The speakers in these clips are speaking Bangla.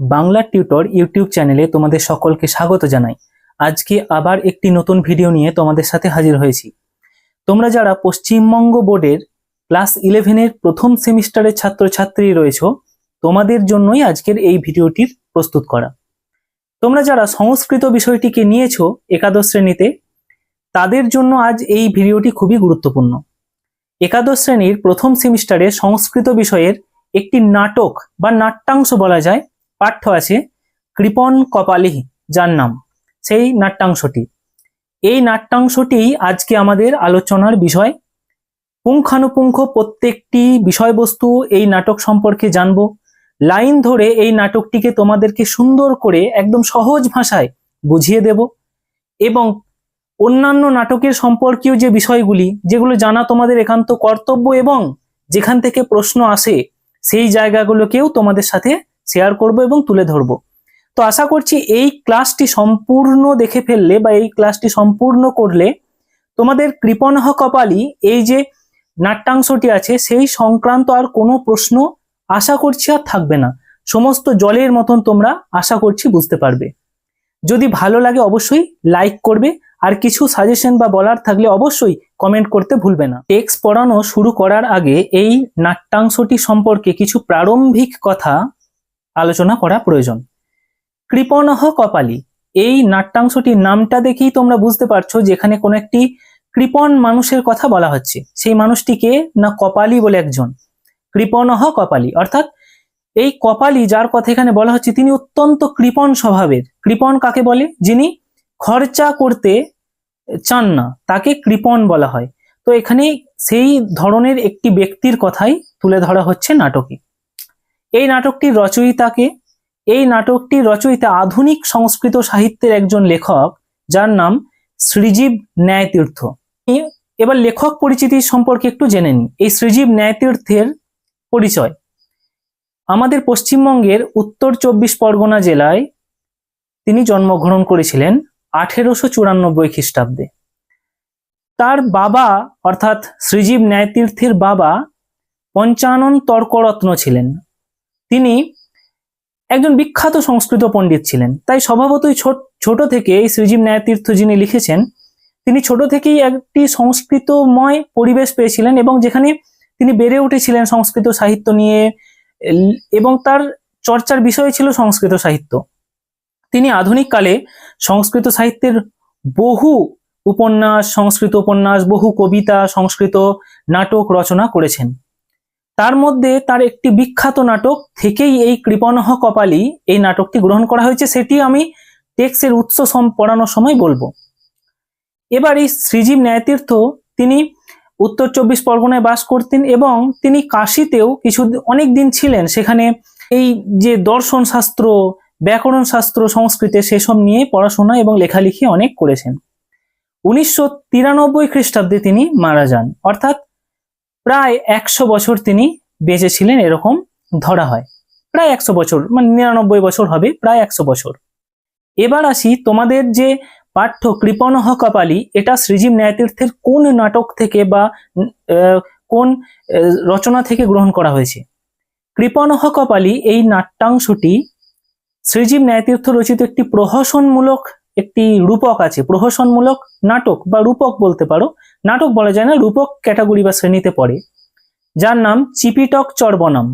বাংলা টিউটর ইউটিউব চ্যানেলে তোমাদের সকলকে স্বাগত জানাই। আজকে আবার একটি নতুন ভিডিও নিয়ে তোমাদের সাথে হাজির হয়েছি। তোমরা যারা পশ্চিমবঙ্গ বোর্ডের ক্লাস 11-এর প্রথম সেমিস্টারের ছাত্রছাত্রী রয়েছো, তোমাদের জন্যই আজকের এই ভিডিওটির প্রস্তুত করা। তোমরা যারা সংস্কৃত বিষয়টিকে নিয়েছো একাদশ শ্রেণীতে, তাদের জন্য আজ এই ভিডিওটি খুবই গুরুত্বপূর্ণ। একাদশ শ্রেণীর প্রথম সেমিস্টারে সংস্কৃত বিষয়ের একটি নাটক বা নাট্যাংশ বলা যায় পাঠ্য আছে, কৃপণ কপালি, যার নাম সেই নাট্যাংশটি। এই নাট্যাংশটি আজকে আমাদের আলোচনার বিষয়। পুঙ্খানুপুঙ্খ প্রত্যেকটি বিষয়বস্তু এই নাটক সম্পর্কে জানবো। লাইন ধরে এই নাটকটিকে তোমাদেরকে সুন্দর করে একদম সহজ ভাষায় বুঝিয়ে দেব এবং অন্যান্য নাটকের সম্পর্কীয় যে বিষয়গুলি, যেগুলো জানা তোমাদের একান্ত কর্তব্য এবং যেখান থেকে প্রশ্ন আসে সেই জায়গাগুলোকেও তোমাদের সাথে শেয়ার করব এবং তুলে ধরব। তো আশা করছি এই ক্লাসটি সম্পূর্ণ দেখে ফেললে বা এই ক্লাসটি সম্পূর্ণ করলে তোমাদের কৃপণঃ কপালি এই যে নাট্যাংশটি আছে সেই সংক্রান্ত আর কোনো প্রশ্ন আশা করছি আর থাকবে না। সমস্ত জলের মতন তোমরা আশা করছি বুঝতে পারবে। যদি ভালো লাগে অবশ্যই লাইক করবে, আর কিছু সাজেশন বা বলার থাকলে অবশ্যই কমেন্ট করতে ভুলবে না। টেক্সট পড়ানো শুরু করার আগে এই নাট্যাংশটি সম্পর্কে কিছু প্রারম্ভিক কথা আলোচনা করা প্রয়োজন। কৃপণঃ কপালি, এই নাট্যাংশটির নামটা দেখেই তোমরা বুঝতে পারছো যে এখানে কোনো একটি কৃপণ মানুষের কথা বলা হচ্ছে। সেই মানুষটিকে না কপালি বলে একজন, কৃপণঃ কপালি, অর্থাৎ এই কপালি যার কথা এখানে বলা হচ্ছে তিনি অত্যন্ত কৃপণ স্বভাবের। কৃপণ কাকে বলে? যিনি খরচা করতে চান না, তাকে কৃপণ বলা হয়। তো এখানে সেই ধরনের একটি ব্যক্তির কথাই তুলে ধরা হচ্ছে নাটকে। এই নাটকটির রচয়িতাকে, এই নাটকটির রচয়িতা আধুনিক সংস্কৃত সাহিত্যের একজন লেখক যার নাম শ্রীজীব ন্যায়তীর্থ। এবার লেখক পরিচিতি সম্পর্কে একটু জেনে নিই। এই শ্রীজীব ন্যায়তীর্থের পরিচয়। আমাদের পশ্চিমবঙ্গের উত্তর 24 পরগনা জেলায় তিনি জন্মগ্রহণ করেছিলেন 1894 খ্রিস্টাব্দে। তার বাবা অর্থাৎ শ্রীজীব ন্যায়তীর্থের বাবা পঞ্চানন তর্করত্ন ছিলেন। তিনি একজন বিখ্যাত সংস্কৃত পণ্ডিত ছিলেন। তাই স্বভাবতই ছোট থেকে এই শ্রীজীব ন্যায়তীর্থ যিনি লিখেছেন, তিনি ছোট থেকেই একটি সংস্কৃতময় পরিবেশ পেয়েছিলেন এবং যেখানে তিনি বেড়ে উঠেছিলেন সংস্কৃত সাহিত্য নিয়ে এবং তার চর্চার বিষয় ছিল সংস্কৃত সাহিত্য। তিনি আধুনিক কালে সংস্কৃত সাহিত্যের বহু উপন্যাস, সংস্কৃত উপন্যাস, বহু কবিতা, সংস্কৃত নাটক রচনা করেছেন। তার মধ্যে তার একটি বিখ্যাত নাটক থেকেই এই কৃপণঃ কপালি এই নাটকটি গ্রহণ করা হয়েছে, সেটি আমি টেক্সটের উৎস পড়ানোর সময় বলবো। এবার এই শ্রীজীব ন্যায়তীর্থ তিনি উত্তর 24 পরগনায় বাস করতেন এবং তিনি কাশীতেও অনেক দিন ছিলেন। সেখানে এই যে দর্শন শাস্ত্র, ব্যাকরণ শাস্ত্র সংস্কৃতে সেসব নিয়ে পড়াশোনা এবং লেখালেখি অনেক করেছেন। 1993 খ্রিস্টাব্দে তিনি মারা যান, অর্থাৎ প্রায় 100 বছর তিনি বেঁচে ছিলেন এরকম ধরা হয়। প্রায় 100 বছর, মানে 99 বছর হবে, প্রায় 100 বছর। এবার আসি তোমাদের যে পাঠ্য কৃপণঃ কপালি, এটা শ্রীজীব ন্যায়তীর্থের কোন নাটক থেকে বা কোন রচনা থেকে গ্রহণ করা হয়েছে। কৃপণঃ কপালি এই নাট্যাংশটি শ্রীজীব ন্যায়তীর্থ রচিত একটি প্রহসনমূলক একটি রূপক আছে। প্রহসনমূলক নাটক বা রূপক বলতে পারো, নাটক বলা যায় না, রূপক ক্যাটাগরি বা শ্রেণীতে পড়ে, যার নাম চিপিটক চর্বণম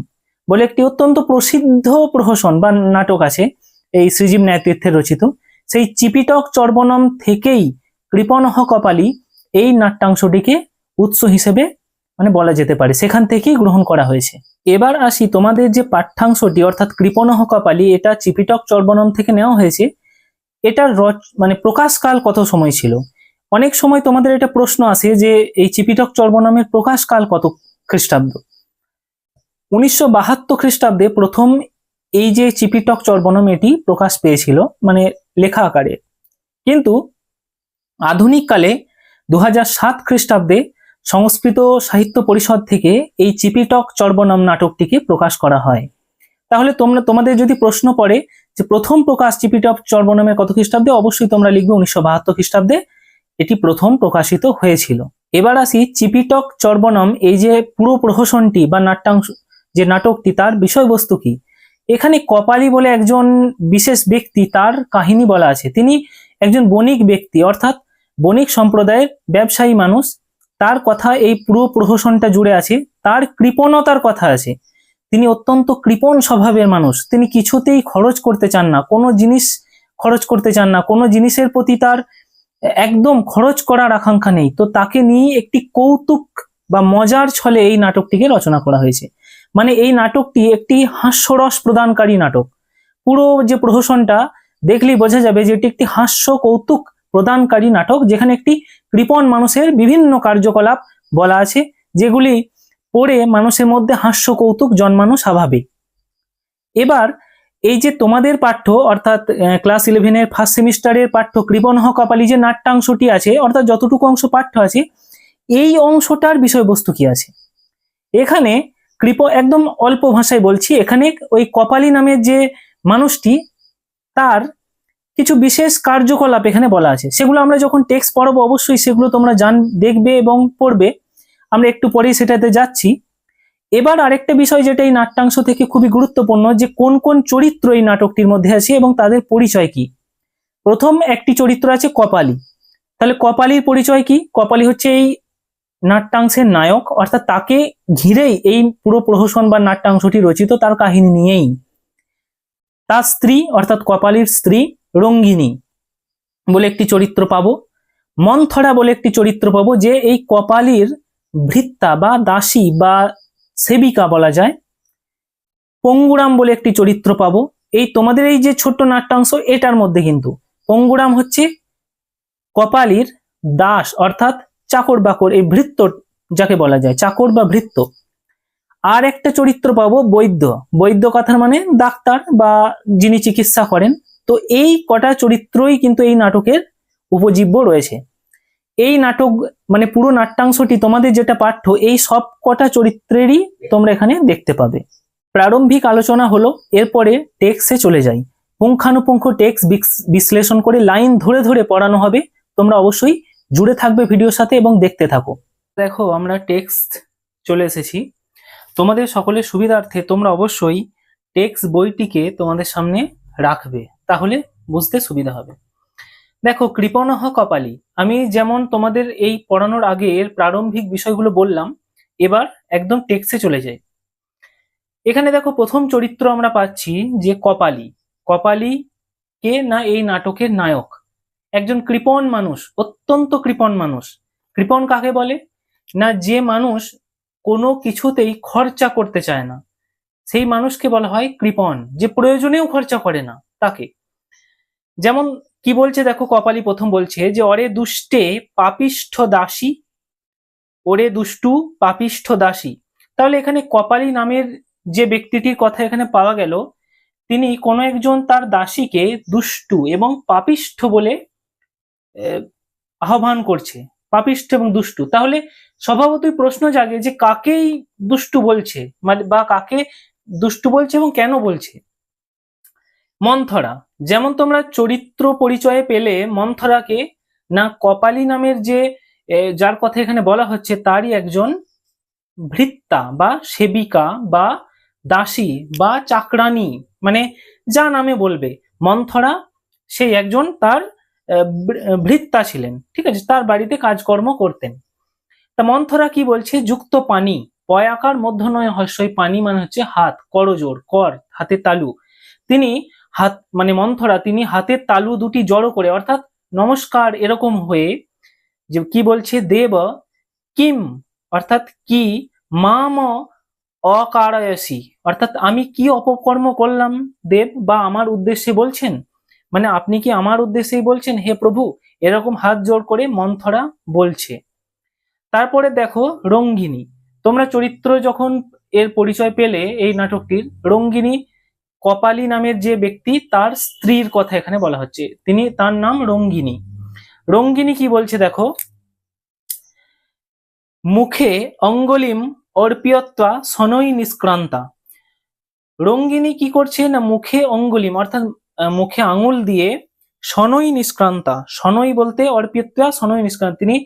বলে একটি অত্যন্ত প্রসিদ্ধ প্রহসন বা নাটক আছে এই শ্রীজীব ন্যায়তীর্থের রচিত। সেই চিপিটক চর্বণম থেকেই কৃপণঃ কপালি এই নাট্যাংশটিকে উৎস হিসেবে মানে বলা যেতে পারে, সেখান থেকেই গ্রহণ করা হয়েছে। এবার আসি তোমাদের যে পাঠ্যাংশটি অর্থাৎ কৃপণঃ কপালি, এটা চিপিটক চর্বণম থেকে নেওয়া হয়েছে। এটার মানে প্রকাশকাল কত সময় ছিল? অনেক সময় তোমাদের এটা প্রশ্ন আসে যে এই চিপিটক চর্বণমের প্রকাশকাল কত খ্রিস্টাব্দ। 1972 খ্রিস্টাব্দে প্রথম এই যে চিপিটক চর্বণম এটি প্রকাশ পেয়েছিল, মানে লেখা আকারে। কিন্তু আধুনিক কালে 2007 খ্রিস্টাব্দে সংস্কৃত সাহিত্য পরিষদ থেকে এই চিপিটক চর্বণম নাটকটিকে প্রকাশ করা হয়। তাহলে তোমাদের যদি প্রশ্ন পড়ে যে প্রথম প্রকাশ চিপিটক চর্বণমের কত খ্রিস্টাব্দে, অবশ্যই তোমরা লিখবে 1972 খ্রিস্টাব্দে এটি প্রথম প্রকাশিত হয়েছিল। এবার আসি চিপিটক চর্বণম এই যে পুরো প্রহসনটি বা নাট্যাংশ যে নাটকটি, তার বিষয়বস্তু কি। এখানে কপালী বলে একজন বিশেষ ব্যক্তি, তার কাহিনী বলা আছে। তিনি একজন বণিক ব্যক্তি, অর্থাৎ বণিক সম্প্রদায়ের ব্যবসায়ী মানুষ। তার কথা এই পুরো প্রহসনটা জুড়ে আছে। তার কৃপণতার কথা আছে। তিনি অত্যন্ত কৃপণ স্বভাবের মানুষ। তিনি কিছুতেই খরচ করতে চান না, কোনো জিনিস খরচ করতে চান না, কোনো জিনিসের প্রতি তার একদম খরচ করার আকাঙ্ক্ষা নেই। তো তাকে নিয়ে একটি কৌতুক বা মজার ছলে এই নাটকটিকে রচনা করা হয়েছে। মানে এই নাটকটি একটি হাস্যরস প্রদানকারী নাটক। পুরো যে প্রহসনটা দেখলেই বোঝা যাবে যে এটি একটি হাস্য কৌতুক প্রদানকারী নাটক, যেখানে একটি কৃপণ মানুষের বিভিন্ন কার্যকলাপ বলা আছে, যেগুলি পড়ে মানুষের মধ্যে হাস্য কৌতুক জন্মানো স্বাভাবিক। এবার এই যে তোমাদের পাঠ্য, অর্থাৎ ক্লাস 11-এর ফার্স্ট সেমিস্টারের পাঠ্য কৃপণঃ কপালী যে নাট্যাংশটি আছে, অর্থাৎ যতটুকু অংশ পাঠ্য আছে, এই অংশটার বিষয়বস্তু কি আছে। এখানে একদম অল্প ভাষায় বলছি, এখানে ওই কপালী নামের যে মানুষটি, তার কিছু বিশেষ কার্যকলাপ এখানে বলা আছে। সেগুলো আমরা যখন টেক্সট পড়াবো অবশ্যই সেগুলো তোমরা দেখবে এবং পড়বে। আমরা একটু পরেই সেটাতে যাচ্ছি। এবার আরেকটা বিষয় যেটা এই নাট্যাংশ থেকে খুবই গুরুত্বপূর্ণ, যে কোন কোন চরিত্র এই নাটকটির মধ্যে আছে এবং তাদের পরিচয় কি। প্রথম একটি চরিত্র আছে কপালী। তাহলে কপালীর পরিচয় কি? কপালী হচ্ছে এই নাট্যাংশের নায়ক, অর্থাৎ তাকে ঘিরেই এই পুরো প্রহসন বা নাট্যাংশটি রচিত, তার কাহিনী নিয়েই। তার স্ত্রী অর্থাৎ কপালীর স্ত্রী রঙ্গিনী বলে একটি চরিত্র পাবো। মন্থরা বলে একটি চরিত্র পাবো, যে এই কপালীর ভৃত্যা বা দাসী বা সেবিকা বলা যায়। পঙ্গুরাম বলে একটি চরিত্র পাবো। এই তোমাদের এই যে ছোট্ট নাট্যাংশ, এটার মধ্যে কিন্তু পঙ্গুরাম হচ্ছে কপালীর দাস, অর্থাৎ চাকর বাকর, এই ভৃত্য যাকে বলা যায়, চাকর বা ভৃত্য। আর একটা চরিত্র পাবো বৈদ্য। বৈদ্য কথার মানে ডাক্তার বা যিনি চিকিৎসা করেন। তো এই কটা চরিত্রই কিন্তু এই নাটকের উপজীব্য রয়েছে। এই নাটক মানে পুরো নাট্যাংশটি তোমাদের যেটা পাঠ্য, এই সব কটা চরিত্রেরই তোমরা এখানে দেখতে পাবে। প্রারম্ভিক আলোচনা হলো, এরপরে টেক্সটে চলে যাই। পুঙ্খানুপুঙ্খ টেক্সট বিশ্লেষণ করে লাইন ধরে ধরে পড়ানো হবে। তোমরা অবশ্যই জুড়ে থাকবে ভিডিওর সাথে এবং দেখতে থাকো। দেখো আমরা টেক্সট চলে এসেছি। তোমাদের সকলের সুবিধার্থে তোমরা অবশ্যই টেক্সট বইটিকে তোমাদের সামনে রাখবে, তাহলে বুঝতে সুবিধা হবে। দেখো, কৃপণঃ কপালী, আমি যেমন তোমাদের এই পড়ানোর আগে এর প্রারম্ভিক বিষয়গুলো বললাম, এবার একদম টেক্সটে চলে যাই। এখানে দেখো প্রথম চরিত্র আমরা পাচ্ছি যে কপালী। কপালী কে না? এই নাটকের নায়ক, একজন কৃপণ মানুষ, অত্যন্ত কৃপণ মানুষ। কৃপণ কাকে বলে না? যে মানুষ কোনো কিছুতেই খরচা করতে চায় না, সেই মানুষকে বলা হয় কৃপণ। যে প্রয়োজনেও খরচা করে না তাকে। যেমন কি বলছে দেখো, কপালী প্রথম বলছে যে অরে দুষ্টে পাপিষ্ঠ দাসী, ওরে দুষ্টু পাপিষ্ঠ দাসী। তাহলে এখানে কপালী নামের যে ব্যক্তিটির কথা এখানে পাওয়া গেল, তিনি কোনো একজন তার দাসীকে দুষ্টু এবং পাপিষ্ঠ বলে আহ্বান করছে। পাপিষ্ঠ এবং দুষ্টু, তাহলে স্বভাবতই প্রশ্ন জাগে যে কাকেই দুষ্টু বলছে, মানে বা কাকে দুষ্টু বলছে এবং কেন বলছে। মন্থরা, যেমন তোমরা চরিত্র পরিচয়ে পেলে মন্থরাকে না কপালী নামের যে যার কথা এখানে বলা হচ্ছে, তারই একজন ভৃত্যা বা সেবিকা বা দাসী বা চাকরানী, মানে যা নামে বলবে। মন্থরা সেই একজন তার ভৃত্যা ছিলেন, ঠিক আছে, তার বাড়িতে কাজকর্ম করতেন। তা মন্থরা কি বলছে, যুক্ত পানি, পয়াকার মধ্যনয় হস্যই, পানি মানে হচ্ছে হাত, করজোড়, কর হাতে তালু। তিনি হাত মানে মন্থরা, তিনি হাতের তালু দুটি জড়ো করে, অর্থাৎ নমস্কার এরকম হয়ে, যে কি বলছে, দেব কিম অর্থাৎ কি, মাম অকারয়সি অর্থাৎ আমি কি অপকর্ম করলাম দেব, বা আমার উদ্দেশ্যে বলছেন, মানে আপনি কি আমার উদ্দেশ্যেই বলছেন হে প্রভু, এরকম হাত জোড় করে মন্থরা বলছে। তারপরে দেখো রঙ্গিনী, তোমরা চরিত্র যখন এর পরিচয় পেলে এই নাটকটির, রঙ্গিনী কপালী নামের যে ব্যক্তি, তার স্ত্রীর কথা এখানে বলা হচ্ছে, তার নাম রঙ্গিনী। রঙ্গিনী কি বলছে দেখো, মুখে অঙ্গলিম অর্পিয়ত্বা শনৈ নিষ্ক্রান্তা। রঙ্গিনী কি করছে না, মুখে অঙ্গুলিম অর্থাৎ মুখে আঙুল দিয়ে, শনৈ নিষ্ক্রান্তা, শনৈ বলতে অর্পিয়ত্বা শনৈ নিষ্ক্রান্তা, তিনি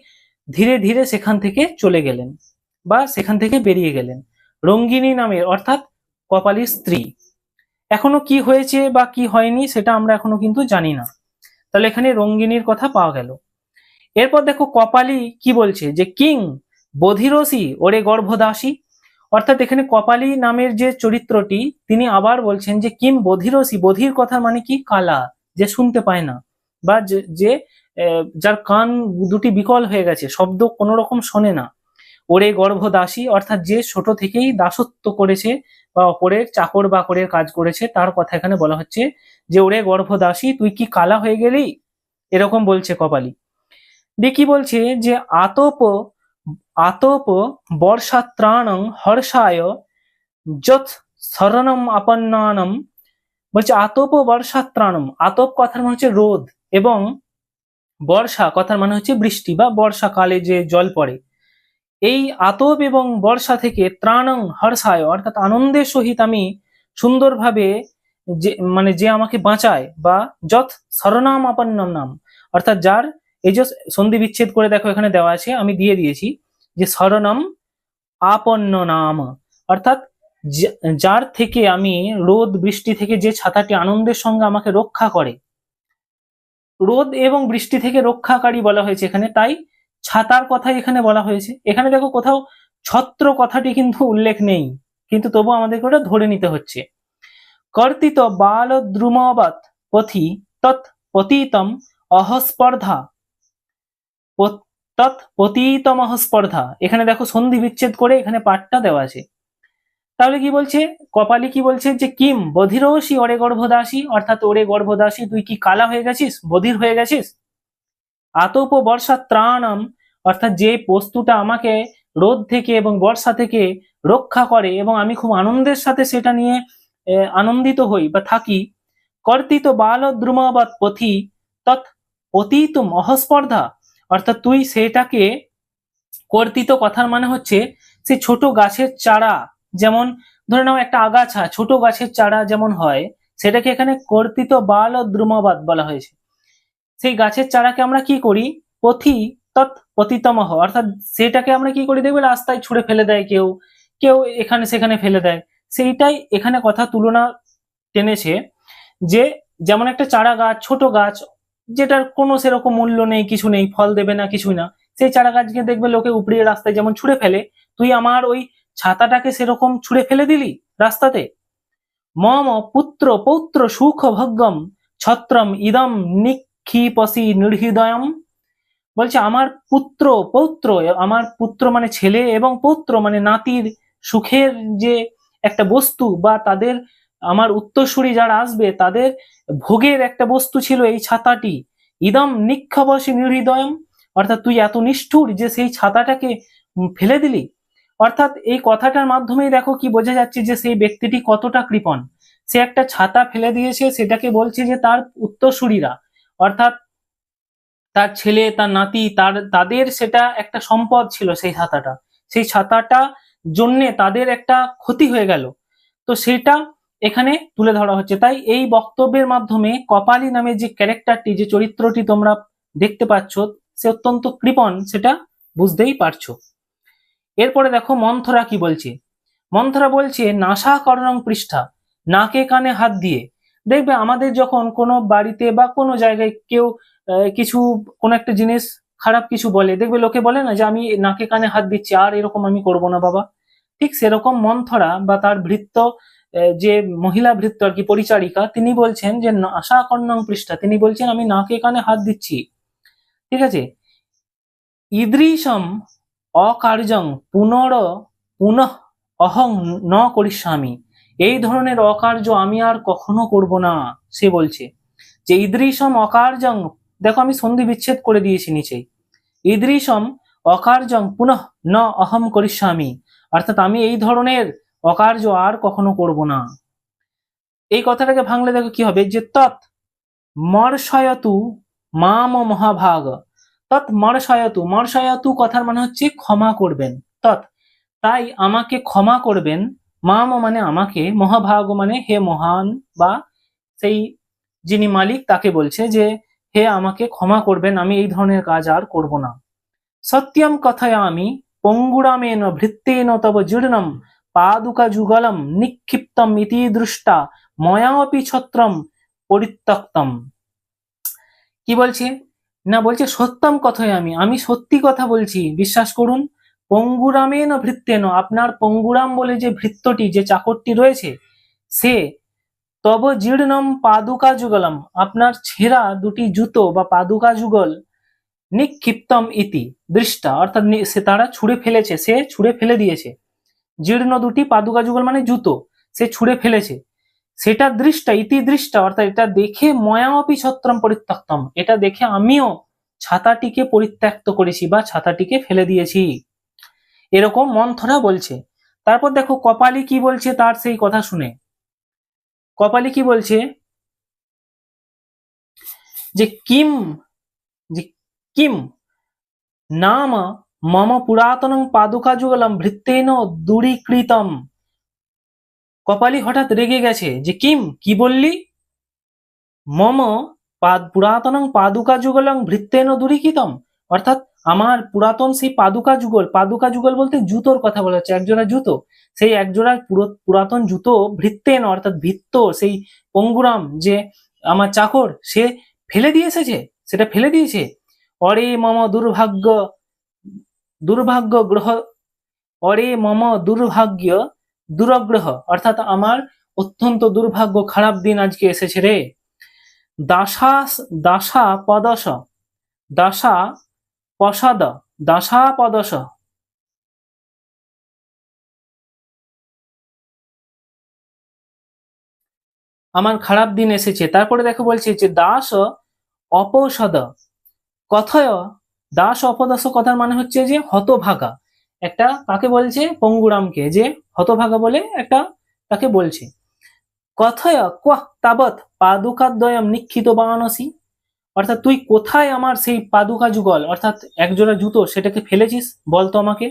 ধীরে ধীরে সেখান থেকে চলে গেলেন বা সেখান থেকে বেরিয়ে গেলেন। রঙ্গিনী নামের অর্থাৎ কপালীর স্ত্রী। এখনো কি হয়েছে বা কি হয়নি সেটা আমরা এখনো কিন্তু জানি না। তাহলে এখানে রঙ্গিনীর কথা পাওয়া গেল। এরপর দেখো কপালী কি বলছে, যে কিং বধিরসি ওরে গর্ভদাসী। অর্থাৎ এখানে কপালী নামের যে চরিত্রটি তিনি আবার বলছেন যে কিম বধিরসি, বধির কথা মানে কি, কালা, যে শুনতে পায় না, বা যে যার কান দুটি বিকল হয়ে গেছে, শব্দ কোনো রকম শোনে না। ওরে গর্ভদাসী অর্থাৎ যে ছোট থেকেই দাসত্ব করেছে বা অপরের চাকর বাকরের কাজ করেছে, তার কথা এখানে বলা হচ্ছে যে ওরে গর্ভদাসী তুই কি কালা হয়ে গেলি, এরকম বলছে কপালী। দিয়ে কি বলছে যে আতপ আতপ বর্ষাত্রাণং হর্ষায় যৎ শরণম আপন্নানম। বলছে আতপ বর্ষাত্রাণম, আতপ কথার মানে হচ্ছে রোদ, এবং বর্ষা কথার মানে হচ্ছে বৃষ্টি বা বর্ষাকালে যে জল পড়ে। এই আতপ এবং বর্ষা থেকে ত্রাণং হর্ষায় অর্থাৎ আনন্দের সহিত আমি সুন্দরভাবে, যে মানে যে আমাকে বাঁচায়, বা যৎ শরণাম আপন্নম নাম অর্থাৎ যার, এই যে সন্ধি বিচ্ছেদ করে দেখো এখানে দেওয়া আছে, আমি দিয়ে দিয়েছি যে শরণম আপন্ন নাম অর্থাৎ যার থেকে আমি রোদ বৃষ্টি থেকে, যে ছাতাটি আনন্দের সঙ্গে আমাকে রক্ষা করে, রোদ এবং বৃষ্টি থেকে রক্ষাকারী বলা হয়েছে এখানে, তাই ছাতার কথাই এখানে বলা হয়েছে। এখানে দেখো কোথাও ছত্র কথাটি কিন্তু উল্লেখ নেই, কিন্তু তবু আমাদেরকে ওটা ধরে নিতে হচ্ছে। কর্তিত বাল দ্রুমবৎ পথি তৎ পতিতম অহস্পর্ধা, তৎ পতিতম অহস্পর্ধা, এখানে দেখো সন্ধি বিচ্ছেদ করে এখানে পাঠটা দেওয়া আছে। তাহলে কি বলছে কপালী, কি বলছে যে কিম বধিরসি ওরে গর্ভদাসী অর্থাৎ ওরে গর্ভদাসী তুই কি কালা হয়ে গেছিস, বধির হয়ে গেছিস। আতপ বর্ষা ত্রাণম অর্থাৎ যে বস্তুটা আমাকে রোদ থেকে এবং বর্ষা থেকে রক্ষা করে এবং আমি খুব আনন্দের সাথে সেটা নিয়ে আনন্দিত হই বা থাকি। কর্তিত বাল দ্রুমবৎ পথি তৎ পতিতুম অহস্পর্ধা অর্থাৎ তুই সেটাকে, কর্তিত কথার মানে হচ্ছে সে ছোট গাছের চারা, যেমন ধরে নাও একটা আগাছা ছোট গাছের চারা যেমন হয়, সেটাকে এখানে কর্তিত বাল ও দ্রুমবাদ বলা হয়েছে। সেই গাছের চারাকে আমরা কি করি, পথি তৎ পতিতমহ অর্থাৎ সেটাকে আমরা কি করি, দেখবে রাস্তায় ছুঁড়ে ফেলে দেয় কেউ, কেউ এখানে সেখানে ফেলে দেয়, সেইটাই এখানে কথা তুলনা টেনেছে। যে যেমন একটা চারা গাছ, ছোট গাছ, যেটার কোনো সেরকম মূল্য নেই, কিছু নেই, ফল দেবে না, কিছুই না, সেই চারা গাছকে দেখবে লোকে উপড়িয়ে রাস্তায় যেমন ছুঁড়ে ফেলে, তুই আমার ওই ছাতাটাকে সেরকম ছুঁড়ে ফেলে দিলি রাস্তাতে। মম পুত্র পৌত্র সুখ ভগ্গম ছত্রম ইদম নিক্ষিপসি নির্হৃদয়ম। বলছে আমার পুত্র পৌত্র, আমার পুত্র মানে ছেলে এবং পৌত্র মানে নাতির সুখের যে একটা বস্তু, বা তাদের আমার উত্তরসূরি যারা আসবে তাদের ভোগের একটা বস্তু ছিল এই ছাতাটি। ইদম নিক্ষবসি নির্হৃদয়ম অর্থাৎ তুই এত নিষ্ঠুর যে সেই ছাতাটাকে ফেলে দিলি। অর্থাৎ এই কথাটার মাধ্যমেই দেখো কি বোঝা যাচ্ছে যে সেই ব্যক্তিটি কতটা কৃপণ। সে একটা ছাতা ফেলে দিয়েছে, সেটাকে বলছে যে তার উত্তরসূরিরা অর্থাৎ তার ছেলে তার নাতি তাদের সেটা একটা সম্পদ ছিল, সেই ছাতাটা, সেই ছাতাটা জন্যে তাদের একটা ক্ষতি হয়ে গেল, তো সেটা এখানে তুলে ধরা হচ্ছে। তাই এই বক্তব্যের মাধ্যমে কপালী নামে যে ক্যারেক্টারটি, যে চরিত্রটি তোমরা দেখতে পাচ্ছ, সে অত্যন্ত কৃপণ, সেটা বুঝতেই পারছো। এরপরে দেখো মন্থরা কি বলছে। মন্থরা বলছে নাসা করণং পৃষ্ঠা, নাকে কানে হাত দিয়ে। দেখবে আমাদের যখন কোনো বাড়িতে বা কোনো জায়গায় কেউ কিছু কোনো একটা জিনিস খারাপ কিছু বলে, দেখবে লোকে বলে না যে আমি নাকে কানে হাত দিচ্ছি, আর এরকম আমি করব না বাবা। ঠিক সেরকম মন্থরা বা তার ভৃত্য, যে মহিলা ভৃত্য আর কি, পরিচারিকা, তিনি বলছেন যে নাসা করণং পৃষ্ঠা, তিনি বলছেন আমি নাকে কানে হাত দিচ্ছি। ঠিক আছে, ঈদৃশম অকার্যং পুনঃ অহং ন করিষ্যামি, এই ধরনের অকার্য আমি আর কখনো করব না। সে বলছে যে ঈদৃশম অকার্যং, দেখো আমি সন্ধি বিচ্ছেদ করে দিয়েছি নিচে, ঈদৃশম অকার্যং পুনঃ ন অহম করিষ্যামি অর্থাৎ আমি এই ধরনের অকার্য আর কখনো করব না। এই কথাটাকে ভাঙলে দেখো কি হবে, যে তৎ মর্ষয়তু মাম মহাভাগ, তৎ মর্ষয়তু, মর্ষয়তু কথার মানে হচ্ছে ক্ষমা করবেন, তৎ তাই আমাকে ক্ষমা করবেন, মাম মানে আমাকে, মহাভাগ মানে হে মহান, বা সেই যিনি মালিক তাকে বলছে যে হে আমাকে ক্ষমা করবেন, আমি এই ধরনের কাজ আর করব না। সত্যম কথায় আমি পঙ্গুরামেন ভৃত্তেন তব জীর্ণম পাদুকা যুগলম নিক্ষিপ্তম ইতি দৃষ্টা ময়াপি ছত্রম পরিত্যক্তম। কি বলছে না, বলছে সত্যম কথায়ামি, আমি সত্যি কথা বলছি, বিশ্বাস করুন। পঙ্গুরামেন ভৃত্যেন, আপনার পঙ্গুরাম বলে যে ভৃত্যটি, যে চাকরটি রয়েছে, সে তব জীর্ণম পাদুকা যুগলম, আপনার ছেঁড়া দুটি জুতো বা পাদুকা যুগল নিক্ষিপ্তম ইতি দৃষ্টা, অর্থাৎ সে তারা ছুঁড়ে ফেলেছে, সে ছুঁড়ে ফেলে দিয়েছে। জীর্ণ দুটি পাদুকা যুগল মানে জুতো, সে ছুঁড়ে ফেলেছে। সেটা দৃষ্টা, ইতি দৃষ্টা, অর্থাৎ এটা দেখে ময়ামপি ছত্রম পরিত্যক্তম, এটা দেখে আমিও ছাতাটিকে পরিত্যক্ত করেছি বা ছাতাটিকে ফেলে দিয়েছি, এরকম মন্থরা বলছে। তারপর দেখো কপালি কি বলছে তার সেই কথা শুনে। কপালি কি বলছে যে কিম, যে কিম নাম মম পুরাতনং পাদুকা যুগলম ভৃত্যেন দূরীকৃতম। কপালি হঠাৎ রেগে গেছে যে কিম, কি বললি, মম পুরাতনং পাদুকা যুগলং ভৃত্যেন দূরীকৃতম, অর্থাৎ আমার পুরাতন সেই পাদুকা যুগল, পাদুকা যুগল বলতে জুতোর কথা বলা হচ্ছে, একজোড়া জুতো, সেই একজোড়া পুরাতন জুতো ভৃত্যেন অর্থাৎ ভৃত্য, সেই পঙ্গুরাম যে আমার চাকর, সে ফেলে দিয়ে এসেছে, সেটা ফেলে দিয়েছে। অরে মম দুর্ভাগ্য, দুর্ভাগ্য গ্রহ, অরে মম দুর্ভাগ্য দুরগ্রহ, অর্থাৎ আমার অত্যন্ত দুর্ভাগ্য, খারাপ দিন আজকে এসেছে রে। দাসা দাসা পদশ, দাসা পসাদ, দাসা পদশ, আমার খারাপ দিন এসেছে। তারপরে দেখো বলছে যে দাস অপৌষদ কথয়, দাস অপদশ কথার মানে হচ্ছে যে হতভাগা, একটা কাকে বলছে, পঙ্গুরামকে, যে হতভাগা বলে একটা তাকে বলছে। কথয় কোয়া তাবৎ পাদুকাদ্বয়ম নিক্ষিত বানসি, অর্থাৎ তুই কোথায় আমার সেই পাদুকা যুগল অর্থাৎ একজোড়া জুতো সেটাকে ফেলেছিস, বলতো আমাকে।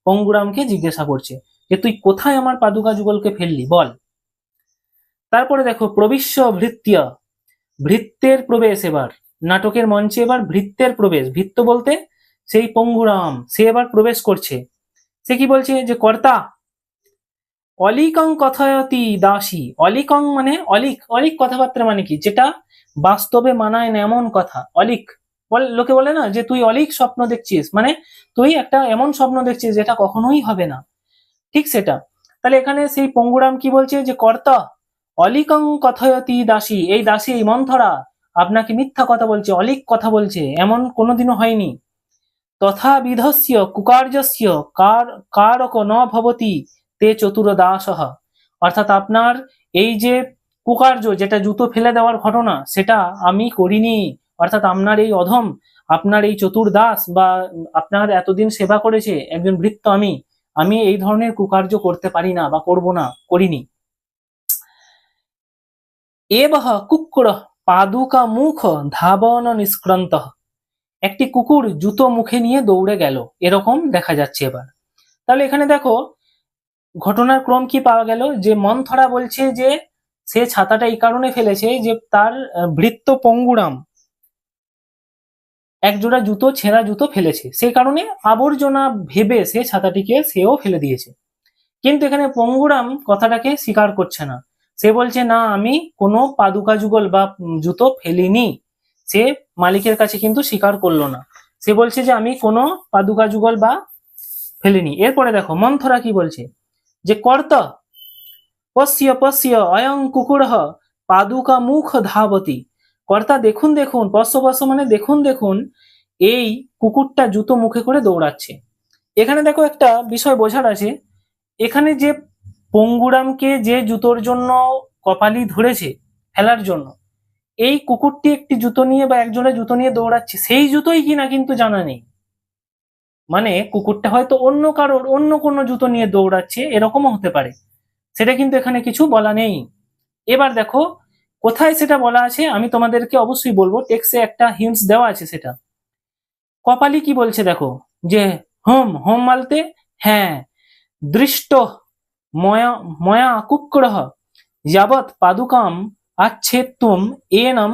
পঙ্গুরামকে জিজ্ঞাসা করছে যে তুই কোথায় আমার পাদুকা যুগলকে ফেললি, বল। তারপরে দেখো প্রবিশ্য ভৃত্য, ভৃত্যের প্রবেশ, এবার নাটকের মঞ্চে এবার ভৃত্যের প্রবেশ, ভৃত্য বলতে সেই পঙ্গুরাম, সে এবার প্রবেশ করছে। সে কি বলছে যে কর্তা, অলিকং কথায়তি দাসী, অলিকং মানে অলিক, অলিক কথাবার্তা মানে কি, যেটা বাস্তবে মানায় না এমন কথা, অলিক লোকে বলে না যে তুই অলিক স্বপ্ন দেখছিস, মানে তুই একটা এমন স্বপ্ন দেখছিস যেটা কখনোই হবে না, ঠিক সেটা। তাহলে এখানে সেই পঙ্গুরাম কি বলছে যে কর্তা, অলিকং কথয়তি দাসী, এই দাসী এই মন্থরা আপনাকে মিথ্যা কথা বলছে, অলিক কথা বলছে, এমন কোনোদিনও হয়নি। তথা বিধস্য কুকার্যস্য কার কারক ন ভবতি তে চতুরদাসহ, অর্থাৎ আপনার এই যে কুকার্য, যেটা জুতো ফেলে দেওয়ার ঘটনা, সেটা আমি করিনি, অর্থাৎ আপনার এই অধম, আপনার এই চতুর্দাস বা আপনার এতদিন সেবা করেছে একজন ভৃত্য, আমি এই ধরনের কুকার্য করতে পারি না বা করব না, করিনি। এবহ কুক্কুর পাদুকা মুখ ধাবন নিষ্ক্রান্ত, একটি কুকুর জুতো মুখে নিয়ে দৌড়ে গেল, এরকম দেখা যাচ্ছে এবার। তাহলে এখানে দেখো ঘটনার ক্রম কি পাওয়া গেল, যে মন্থরা বলছে যে সে ছাতাটা এই কারণে ফেলেছে যে তার ভৃত্য পঙ্গুরাম একজোড়া জুতো, ছেঁড়া জুতো ফেলেছে, সেই কারণে আবর্জনা ভেবে সে ছাতাটিকে সেও ফেলে দিয়েছে। কিন্তু এখানে পঙ্গুরাম কথাটাকে স্বীকার করছে না, সে বলছে না আমি কোনো পাদুকা যুগল বা জুতো ফেলিনি, সে মালিকের কাছে কিন্তু স্বীকার করলো না, সে বলছে যে আমি কোনো পাদুকা যুগল বা ফেলিনি। এরপরে দেখো মন্থরা কি বলছে যে কর্ত পশ্য পশ্য অয়ং কুকুরহ পাদুকা মুখ ধাবতি, কর্তা দেখুন দেখুন, পশ্য পশ্য মানে দেখুন দেখুন, এই কুকুরটা জুতো মুখে করে দৌড়াচ্ছে। এখানে দেখো একটা বিষয় বোঝার আছে, এখানে যে পঙ্গুরামকে যে জুতোর জন্য কপালি ধরেছে ফেলার জন্য, এই কুকুরটি একটি জুতো নিয়ে বা একজোড়া জুতো নিয়ে দৌড়াচ্ছে, সেই জুতোই কিনা কিন্তু জানা নেই, মানে কুকুরটা হয়তো অন্য কারোর অন্য কোনো জুতো নিয়ে দৌড়াচ্ছে, এরকমও হতে পারে, সেটা কিন্তু এখানে কিছু বলা নেই। এবার দেখো কোথায় সেটা বলা আছে, আমি তোমাদেরকে অবশ্যই বলবো, টেক্সে একটা হিন্টস দেওয়া আছে সেটা। কপালি কি বলছে দেখো, যে হোম হোম মালতে হ্যাঁ, দৃষ্ট ময়া ময়া কুক্রহ যাবৎ পাদুকাম আচ্ছেত্তুম এনম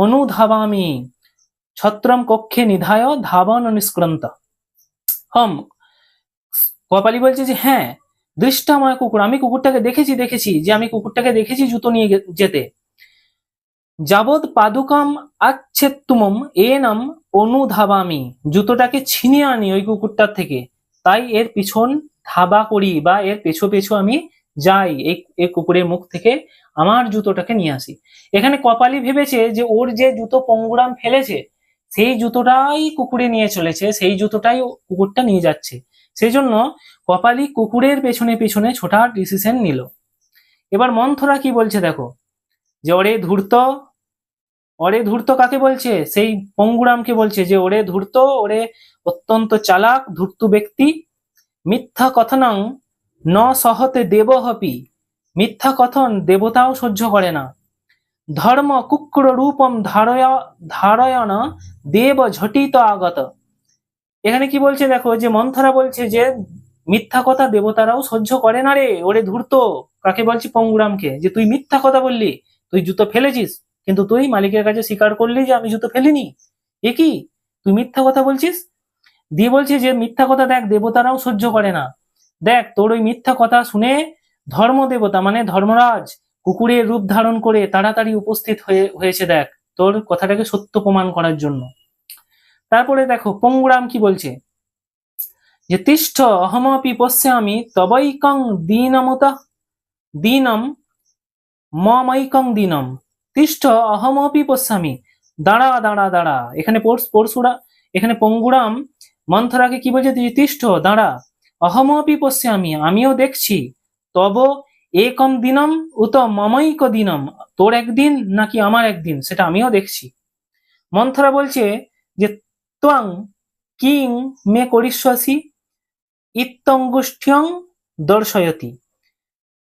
অনুধাবামি ছত্রম কক্ষে নিধায় ধাবন নিষ্ক্রান্ত। হম, কপালি বলছে যে হ্যাঁ, দৃষ্টাময় কুকুর, আমি কুকুরটাকে দেখেছি যে আমি কুকুরটাকে দেখেছি জুতো নিয়ে যেতে। যাবৎ পাদুকাম আচ্ছেত্তুমম এনম অনুধাবামি, জুতোটাকে ছিনিয়ে আনি ওই কুকুরটার থেকে, তাই এর পিছন ধাবা করি বা এর পেছু পেছু আমি যাই এই কুকুরের মুখ থেকে আমার জুতোটাকে নিয়ে আসি। এখানে কপালি ভেবেছে যে ওর যে জুতো পঙ্গুরাম ফেলেছে সেই জুতোটাই কুকুরে নিয়ে চলেছে, সেই জুতোটাই কুকুরটা নিয়ে যাচ্ছে। সেই জন্য কপালি কুকুরের পেছনে পেছনে ছোটার ডিসিশন নিল। এবার মন্থরা কি বলছে দেখো, যে ওরে ধূর্ত কাকে বলছে? সেই পঙ্গুরামকে বলছে যে ওরে ধূর্ত, ওরে অত্যন্ত চালাক ধূর্ত ব্যক্তি। মিথ্যা কথনং ন সহতে দেবহপি, মিথ্যা কথন দেবতাও সহ্য করে না। ধর্ম কুক্র রূপম ধারয়ন দেব ঝটিত আগত, এখানে কি বলছে দেখো, যে মন্থরা বলছে যে মিথ্যা কথা দেবতারাও সহ্য করে না রে, ওরে ধূর্ত। কাকে বলছি? পঙ্গুরামকে, যে তুই মিথ্যা কথা বললি, তুই জুতো ফেলেছিস কিন্তু তুই মালিকের কাছে স্বীকার করলি যে আমি জুতো ফেলিনি, এ কি তুই মিথ্যা কথা বলছিস? দিয়ে বলছে যে মিথ্যা কথা দেখ দেবতারাও সহ্য করে না। দেখ তোর ওই মিথ্যা কথা শুনে ধর্ম দেবতা মানে ধর্মরাজ কুকুরের রূপ ধারণ করে তাড়াতাড়ি উপস্থিত হয়েছে, দেখ তোর কথাটাকে সত্য প্রমাণ করার জন্য। তারপরে দেখো পঙ্গুরাম কি বলছে, যে তিষ্ঠ অহমপি পশ্যামি তবৈকং দীনম মমৈকং দীনম, তিষ্ঠ অহমপি পশ্যামি, দাঁড়া দাঁড়া দাঁড়া। এখানে পরশুরা, এখানে পঙ্গুরাম মন্থরাকে কি বলছে, তুই তিষ্ঠ দাঁড়া, অহমপি পশ্যামি আমিও দেখছি, তব একম দিনম উত মমৈক দিনম, তোর একদিন নাকি আমার একদিন সেটা আমিও দেখছি। মন্থরা বলছে যে ত্বং কিং মে করিষ্যসি ইত্যঙ্গুষ্ঠ্যং দর্শয়তি,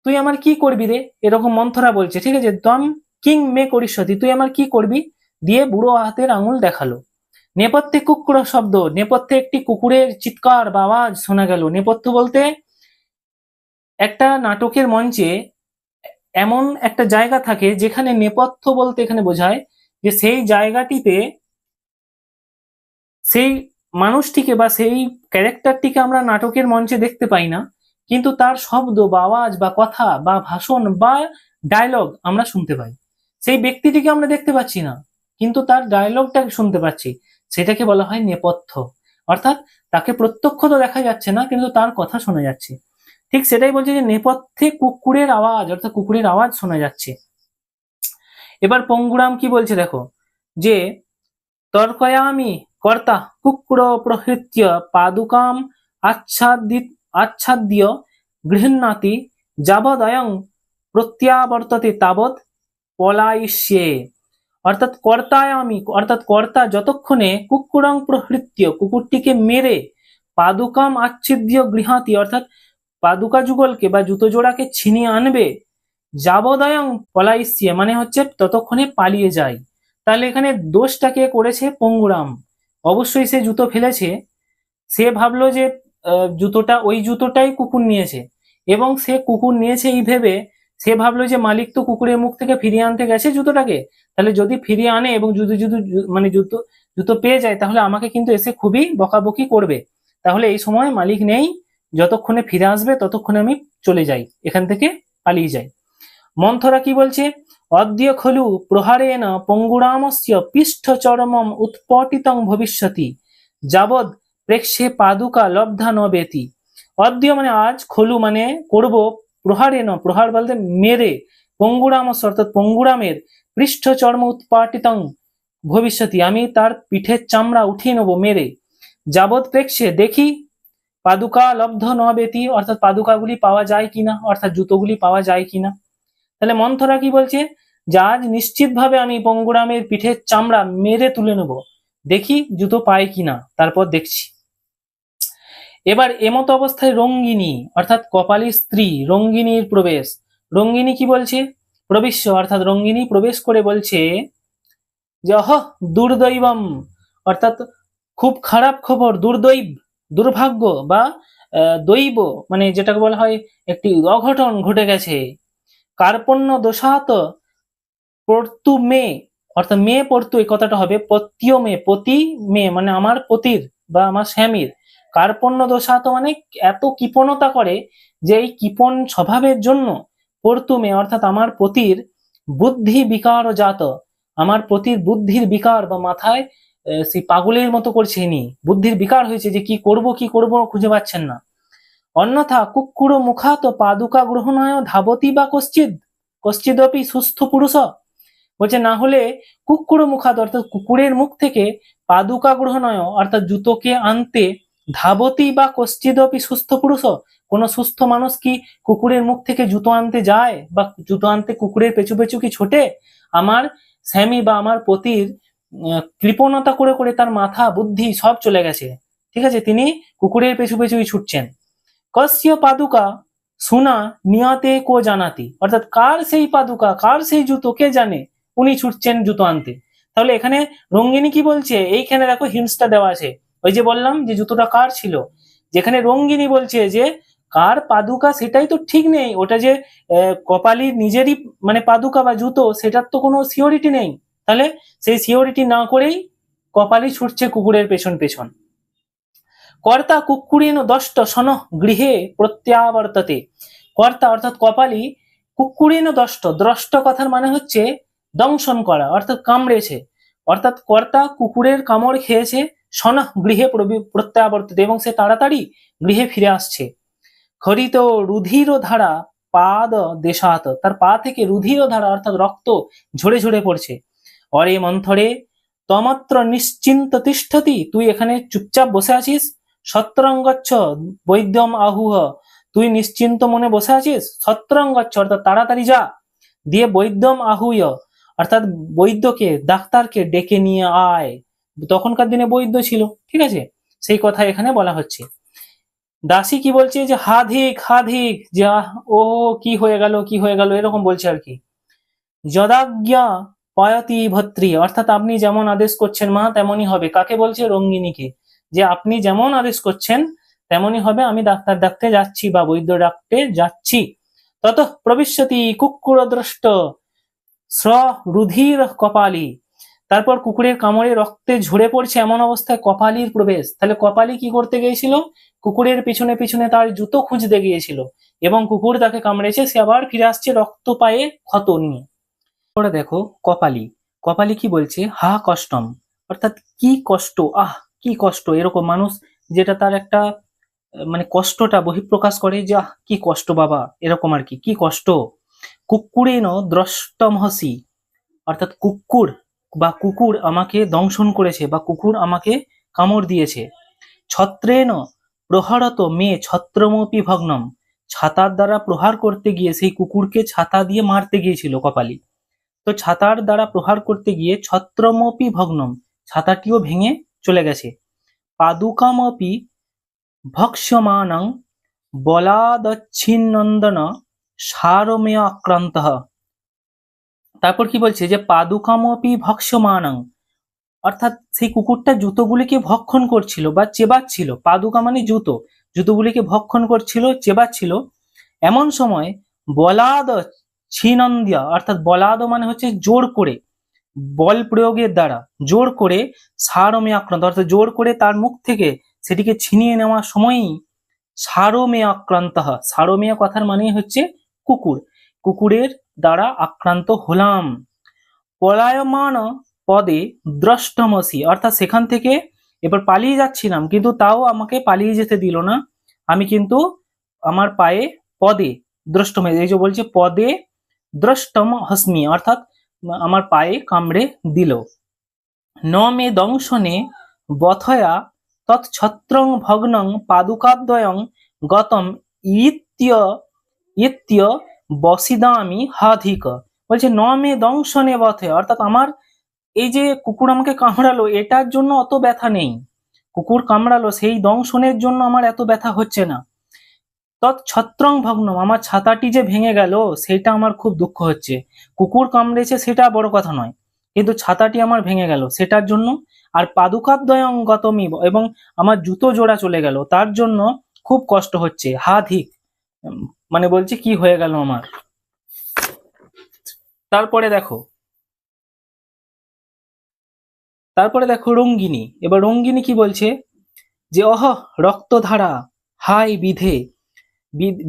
তুই আমার কি করবি রে, এরকম মন্থরা বলছে, ঠিক আছে। তম কিং মে করিষ্যতি, তুই আমার কি করবি, দিয়ে বুড়ো হাতের আঙুল দেখালো। নেপথ্যে কুকুর শব্দ, নেপথ্যে একটি কুকুরের চিৎকার বা আওয়াজ শোনা গেল। নেপথ্য বলতে একটা নাটকের মঞ্চে এমন একটা জায়গা থাকে যেখানে নেপথ্য বলতে এখানে বোঝায় যে সেই জায়গাটিতে সেই মানুষটিকে বা সেই ক্যারেক্টারটিকে আমরা নাটকের মঞ্চে দেখতে পাই না, কিন্তু তার শব্দ বা আওয়াজ বা কথা বা ভাষণ বা ডায়লগ আমরা শুনতে পাই। সেই ব্যক্তিটিকে আমরা দেখতে পাচ্ছি না, কিন্তু তার ডায়লগটা শুনতে পাচ্ছি, সেটাকে বলা হয় নেপথ্য। অর্থাৎ তাকে প্রত্যক্ষ তো দেখা যাচ্ছে না, কিন্তু তার কথা শোনা যাচ্ছে। ঠিক সেটাই বলছে যে নেপথ্যে কুকুরের আওয়াজ, অর্থাৎ কুকুরের আওয়াজ শোনা যাচ্ছে। এবার পঙ্গুরাম কি বলছে দেখো, যে তর্কয়ামি কর্তা কুক্র প্রহৃত্য পাদুকাম আচ্ছাদ্য গৃহ্ণাতি যাবদয়ং প্রত্যাবর্ততে তাবৎ পলায়িষ্যে, অর্থাৎ কর্তায়ামি, অর্থাৎ কর্তা যতক্ষণে কুকুরং প্রহৃত্য কুকুরটিকে মেরে পাদুকাম আচ্ছিদ্য গৃহাতি, অর্থাৎ পাদুকা যুগলকে বা জুতো জোড়াকে ছিনিয়ে আনবে, যাবদয়ং পলায়িষ্যে মানে হচ্ছে ততক্ষণে পালিয়ে যায়। তাহলে এখানে দোষটা কে করেছে? পঙ্গুরাম। অবশ্যই সে জুতো ফেলেছে, সে ভাবলো যে জুতোটা ওই জুতোটাই কুকুর নিয়েছে, এবং সে কুকুর নিয়েছে এই ভেবে সে ভাবলো যে মালিক তো কুকুরের মুখ থেকে ফিরিয়ে আনতে গেছে জুতোটাকে, তাহলে যদি ফিরিয়ে আনে এবং জুতো জুতো মানে জুতো জুতো পেয়ে যায় তাহলে আমাকে কিন্তু এসে খুবই বকাবকি করবে, তাহলে এই সময় মালিক নেই, যতক্ষণে ফিরে আসবে ততক্ষণে আমি চলে যাই, এখান থেকে পালিয়ে যাই। মন্থরা কি বলছে, অদ্য খলু প্রহারেণ পঙ্গুরামস্য পৃষ্ঠচরমম উৎপটিতং ভবিষ্যতি যাবৎ প্রেক্ষে পাদুকা লব্ধা ন বেতি, অদ্য মানে আজ, খলু মানে করব, প্রহারেণ প্রহার বলতে মেরে, পঙ্গুরামস্য অর্থাৎ পঙ্গুরামের পৃষ্ঠচর্ম উৎপাটিতং ভবিষ্যতি আমি তার পিঠের চামড়া উঠিয়ে নেবো মেরে, যাবৎ প্রেক্ষে দেখি পাদুকা লব্ধ ন বেতি, অর্থাৎ পাদুকাগুলি পাওয়া যায় কিনা, অর্থাৎ জুতোগুলি পাওয়া যায় কিনা। তাহলে মন্থরা কি বলছে, যে আজ নিশ্চিত ভাবে আমি পঙ্গুরামের পিঠের চামড়া মেরে তুলে নেব, দেখি জুতো পাই কিনা, তারপর দেখছি। এবার এমত অবস্থায় রঙ্গিনী অর্থাৎ কপালী স্ত্রী রঙ্গিনীর প্রবেশ। রঙ্গিনী কি বলছে, প্রবিশ্য অর্থাৎ রঙ্গিনী প্রবেশ করে বলছে যে অহ দুর্দৈবম, অর্থাৎ খুব খারাপ খবর, দুর্দৈব দুর্ভাগ্য বা দৈব মানে যেটাকে বলা হয় একটি অঘটন ঘটে গেছে। কার্পণ্য দোষাত পর্তু মে, অর্থাৎ মে পর্তু এই কথাটা হবে পত্য মে, পতি মে মানে আমার পতির বা আমার স্বামীর, কার্পণ্য দোষাত মানে এত কৃপণতা করে যে এই কৃপণ স্বভাবের জন্য পর্তুমে অর্থাৎ আমার পতির বুদ্ধি বিকার জাত, আমার পতির বুদ্ধির বিকার বা মাথায় সেই পাগলের মতো করছে, ইনি বুদ্ধির বিকার হয়েছে যে কি করব খুঁজে পাচ্ছেন না। অন্যথা কুক্কুর মুখাত পাদুকা গ্রহণায় ধাবতী বা কশ্চিদপি সুস্থ পুরুষ, বলছে না হলে কুক্কুর মুখাত অর্থাৎ কুকুরের মুখ থেকে পাদুকা গ্রহণায় অর্থাৎ জুতোকে আনতে ধাবতী বা কশ্চিদপি সুস্থ পুরুষ, কোন সুস্থ মানুষ কি কুকুরের মুখ থেকে জুতো আনতে যায় বা জুতো আনতে কুকুরের পেছু পেছু কি ছোটে? আমার স্বামী বা আমার পতির কৃপণতা করে করে তার মাথা বুদ্ধি সব চলে গেছে, ঠিক আছে, তিনি কুকুরের পেছু পেছুই ছুটছেন। কস্য পাদুকা সুনা নিয়তে কো জানাতি, অর্থাৎ কার সেই পাদুকা, কার সেই জুতো কে জানে, উনি ছুটছেন জুতো আনতে। তাহলে এখানে রঙ্গিনী কি বলছে, এইখানে দেখো হিন্টসটা দেওয়া আছে, ওই যে বললাম যে জুতোটা কার ছিল, যেখানে রঙ্গিনী বলছে যে কার পাদুকা সেটাই তো ঠিক নেই, ওটা যে কপালির নিজেরই মানে পাদুকা বা জুতো সেটার তো কোনো সিওরিটি নেই, তাহলে সেই সিওরিটি না করেই কপালি ছুটছে কুকুরের পেছন পেছন। কর্তা কুক্কুরেণ দষ্ট সন গৃহে প্রত্যাবর্ততে, কর্তা অর্থাৎ কপালি কুক্কুরেণ দষ্ট, দ্রষ্ট কথার মানে হচ্ছে দংশন করা অর্থাৎ কামড়েছে, অর্থাৎ কর্তা কুকুরের কামড় খেয়েছে, সন গৃহে প্রত্যাবর্ততে এবং সে তাড়াতাড়ি গৃহে ফিরে আসছে। খরিত রুধির ধারা পাদ দেশাত, তার পা থেকে রুধির ধারা অর্থাৎ রক্ত ঝরে ঝরে পড়ছে। অরে মন্থরে তমত্র নিশ্চিন্ত তিষ্ঠতি, তুই এখানে চুপচাপ বসে আছিস, সত্রঙ্গচ্ছ বৈদ্যম আহুহ, তুই নিশ্চিন্ত মনে বসে আছিস, সত্রঙ্গচ্ছ অর্থাৎ তাড়াতাড়ি যা, দিয়ে বৈদ্যম আহুয় অর্থাৎ বৈদ্যকে ডাক্তারকে ডেকে নিয়ে আয়, তখনকার দিনে বৈদ্য ছিল, ঠিক আছে, সেই কথা এখানে বলা হচ্ছে। দাসী কি বলছে যে হাধিক যা, ও কি হয়ে গেল এরকম বলছে আর কি। যদাজ্ঞা পয়তি ভত্রী, অর্থাৎ আপনি যেমন আদেশ করছেন মা তেমনই হবে, কাকে বলছে, রঙ্গিনীকে, যে আপনি যেমন আদেশ করছেন তেমনই হবে, আমি ডাক্তার ডাকতে যাচ্ছি বা বৈদ্য ডাকতে যাচ্ছি। তত প্রবিশ্যতি কুকুর দ্রষ্ট রুধির কপালি, তারপর কুকুরের কামড়ে রক্তে ঝরে পড়ছে এমন অবস্থায় কপালির প্রবেশ, তাহলে কপালি কি করতে গিয়েছিল, কুকুরের পিছনে পিছনে তার জুতো খুঁজতে গিয়েছিল এবং কুকুর তাকে কামড়েছে, সে আবার ফিরে আসছে রক্ত পায়ে ক্ষত নিয়ে। পরে দেখো কপালি, কপালি কি বলছে, হা কষ্টম, অর্থাৎ কি কষ্ট, আহ কি কষ্ট, এরকম মানুষ যেটা তার একটা মানে কষ্টটা বহিঃপ্রকাশ করে যে আহ কি কষ্ট বাবা, এরকম আর কি, কি কষ্ট। কুকুরেন দ্রষ্টমহসি, অর্থাৎ কুকুর আমাকে দংশন করেছে বা কুকুর আমাকে কামড় দিয়েছে। ছত্রেন প্রহরত মে ছত্রমপি ভগ্নম, ছাতার দ্বারা প্রহার করতে গিয়ে সেই কুকুরকে ছাতা দিয়ে মারতে গিয়েছিল কপালি, তো ছাতার দ্বারা প্রহার করতে গিয়ে ছত্রমপি ভগ্নম, ছাতাটিও ভেঙে চলে গেছে। পাদুকামপি ভক্ষ্যমানং বলাদচ্ছিন্নন্দন সারমেয় আক্রান্ত, তারপর কি বলছে যে পাদুকামপি ভক্ষ্যমানং, অর্থাৎ সেই কুকুরটা জুতোগুলিকে ভক্ষণ করছিল বা চেবাচ্ছিল, পাদুকা মানে জুতো, জুতোগুলিকে ভক্ষণ করছিল চেবাচ্ছিল, এমন সময় বলাদ ছিনন্দিয়া, অর্থাৎ বলাদ মানে হচ্ছে জোর করে, বল প্রয়োগের দ্বারা জোর করে, সারমে আক্রান্ত অর্থাৎ জোর করে তার মুখ থেকে সেটিকে ছিনিয়ে নেওয়ার সময়ই সারমে আক্রান্ত, সারমেয় কথার মানে হচ্ছে কুকুর, কুকুরের দ্বারা আক্রান্ত হলাম। পলায়মান পদে দ্রষ্টমসি, অর্থাৎ সেখান থেকে এবার পালিয়ে যাচ্ছিলাম কিন্তু তাও আমাকে পালিয়ে যেতে দিল না, আমি কিন্তু আমার পায়ে পদে দ্রষ্টম, এই যে বলছে পদে দ্রষ্টম হস্মি, অর্থাৎ আমার পায়ে কামড়ে দিল। ন মে দংশনে বথয়া তৎছত্রং ভগ্নং পাদুকাদ্বয়ং গতম ইত্য বসিদামি হাধিক, বলছে ন মে দংশনে বথয়া, অর্থাৎ আমার এই যে কুকুর আমাকে কামড়ালো এটার জন্য অত ব্যথা নেই, কুকুর কামড়ালো সেই দংশনের জন্য আমার এত ব্যথা হচ্ছে না। তৎছত্রং ভগ্নম, আমার ছাতাটি যে ভেঙে গেল সেটা আমার খুব দুঃখ হচ্ছে, কুকুর কামড়েছে সেটা বড় কথা নয়, কিন্তু ছাতাটি আমার ভেঙে গেল সেটার জন্য, আর পাদুকাদ্বয়ং গতমি, এবং আমার জুতো জোড়া চলে গেল তার জন্য খুব কষ্ট হচ্ছে, হাধিক মানে বলছে কি হয়ে গেল আমার। তারপরে দেখো রঙ্গিনী, এবার রঙ্গিনী কি বলছে, যে অহ রক্তধারা, হাই বিধে,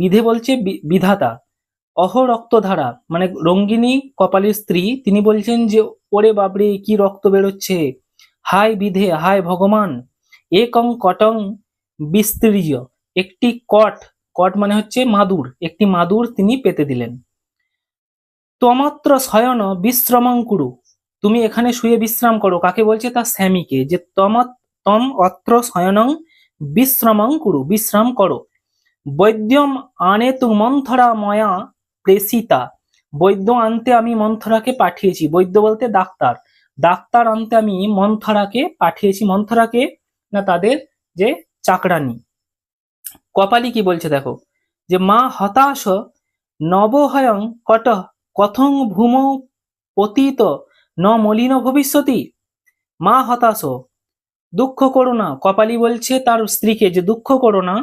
বিধে বলছে বিধাতা, অহ রক্তধারা মানে রঙ্গিনী কপালের স্ত্রী, তিনি বলছেন যে ওরে বাবরে কি রক্ত বেরোচ্ছে, হাই বিধে, হাই ভগবান, একং কটং বিস্তীর্য, একটি কট, কট মানে হচ্ছে মাদুর, একটি মাদুর তিনি পেতে দিলেন। তমত্র শয়ন বিশ্রমং কুরু, তুমি এখানে শুয়ে বিশ্রাম করো, কাকে বলছে? তার স্বামীকে, যে তম অত্র শয়নং বিশ্রমং কুরু, বিশ্রাম করো। বৈদ্যম আনেতু মন্থরা ময়া প্রেসিতা, বৈদ্য আনতে আমি মন্থরাকে পাঠিয়েছি, বৈদ্য বলতে ডাক্তার, ডাক্তার আনতে আমি মন্থরাকে পাঠিয়েছি, মন্থরাকে না তাদের যে চাকরানি। কপালি কি বলছে দেখো, যে মা হতাশ নবহয়ং কট কথং ভূমৌ পতিত ন মলিন ভবিষ্যতি, মা হতাশ, দুঃখ করো না, কপালি বলছে তার স্ত্রীকে যে দুঃখ করো না,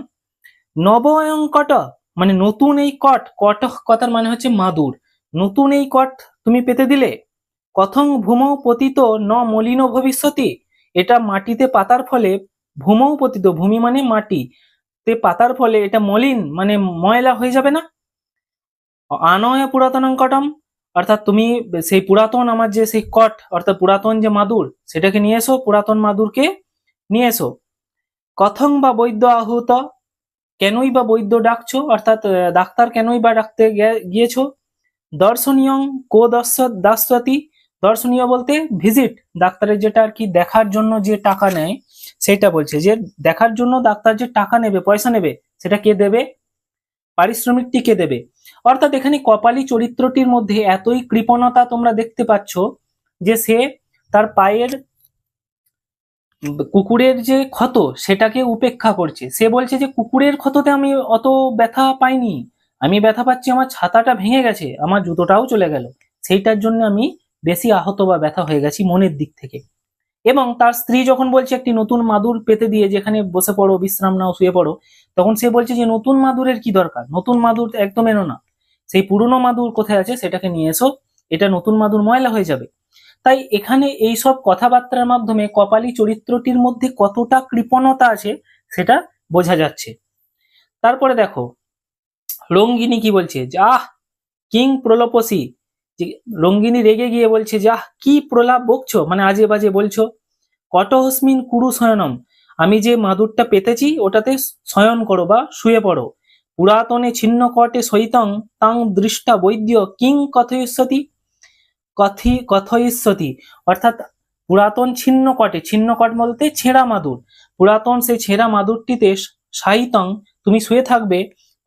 নবয়ং কট মানে নতুন এই কট, কট কথার মানে হচ্ছে মাদুর, নতুন এই কট তুমি পেতে দিলে, কথং ভূমৌ পতিত ন মলিন ভবিষ্যতি, এটা মাটিতে পাতার ফলে, ভূমৌ পতিত ভূমি মানে মাটি তে পাতার ফলে এটা মলিন মানে ময়লা হয়ে যাবে না, আনয় পুরাতনং কটম, অর্থাৎ তুমি সেই পুরাতন আমার যে সেই কট অর্থাৎ পুরাতন যে মাদুর সেটাকে নিয়ে এসো, পুরাতন মাদুরকে নিয়ে এসো। কথং বা বৈদ্য আহুত, কেনই বা বৈদ্য ডাকছো, অর্থাৎ ডাক্তার কেনই বা ডাকতে গিয়েছো। দর্শনীয়ং কো দাস্যতি, দর্শনীয় বলতে ভিজিট, ডাক্তারের যেটা আর কি দেখার জন্য যে টাকা নেয় সেটা বলছে, যে দেখার জন্য ডাক্তার যে টাকা নেবে, পয়সা নেবে, সেটা কে দেবে? পারিশ্রমিকটি কে দেবে? অর্থাৎ এখানে কপালী চরিত্রটির মধ্যে এতই কৃপণতা তোমরা দেখতে পাচ্ছ যে সে তার পায়ের কুকুরের যে ক্ষত সেটাকে উপেক্ষা করছে, সে বলছে যে কুকুরের ক্ষততে আমি অত ব্যথা পাইনি, আমি ব্যথা পাচ্ছি আমার ছাতাটা ভেঙে গেছে, আমার জুতোটাও চলে গেল, সেইটার জন্য আমি বেশি আহত বা ব্যথা হয়ে গেছি মনের দিক থেকে। এবং তার স্ত্রী যখন বলছে একটি নতুন মাদুর পেতে দিয়ে যেখানে বসে পড়ো, বিশ্রাম নাও, শুয়ে পড়ো, তখন সে বলছে যে নতুন মাদুরের কি দরকার, নতুন মাদুর একদম এনো না, সেই পুরনো মাদুর কোথায় আছে সেটাকে নিয়ে এসো, এটা নতুন মাদুর ময়লা হয়ে যাবে। তাই এখানে এই সব কথাবার্তার মাধ্যমে কপালী চরিত্রটির মধ্যে কতটা কৃপণতা আছে সেটা বোঝা যাচ্ছে। তারপরে দেখো রঙ্গিনী কি বলছে, যাহ কিং প্রলোপসি, যে রঙ্গিনী রেগে গিয়ে বলছে, যাহ কি প্রলাপ বকছো, মানে আজে বাজে বলছো। কটহস্মিন কুরু শয়নম, আমি যে মাদুরটা পেতেছি ওটাতে শয়ন করো বা শুয়ে পড়ো। পুরাতনে ছিন্ন কটে সহিতং তাং দৃষ্টা বৈদ্য কিং কথয়িষ্যতি, কথয়িষ্যতি, অর্থাৎ পুরাতন ছিন্ন কটে, ছিন্ন কট বলতে ছেঁড়া মাদুর, পুরাতন সেই ছেঁড়া মাদুরটিতে সাহিতং তুমি শুয়ে থাকবে,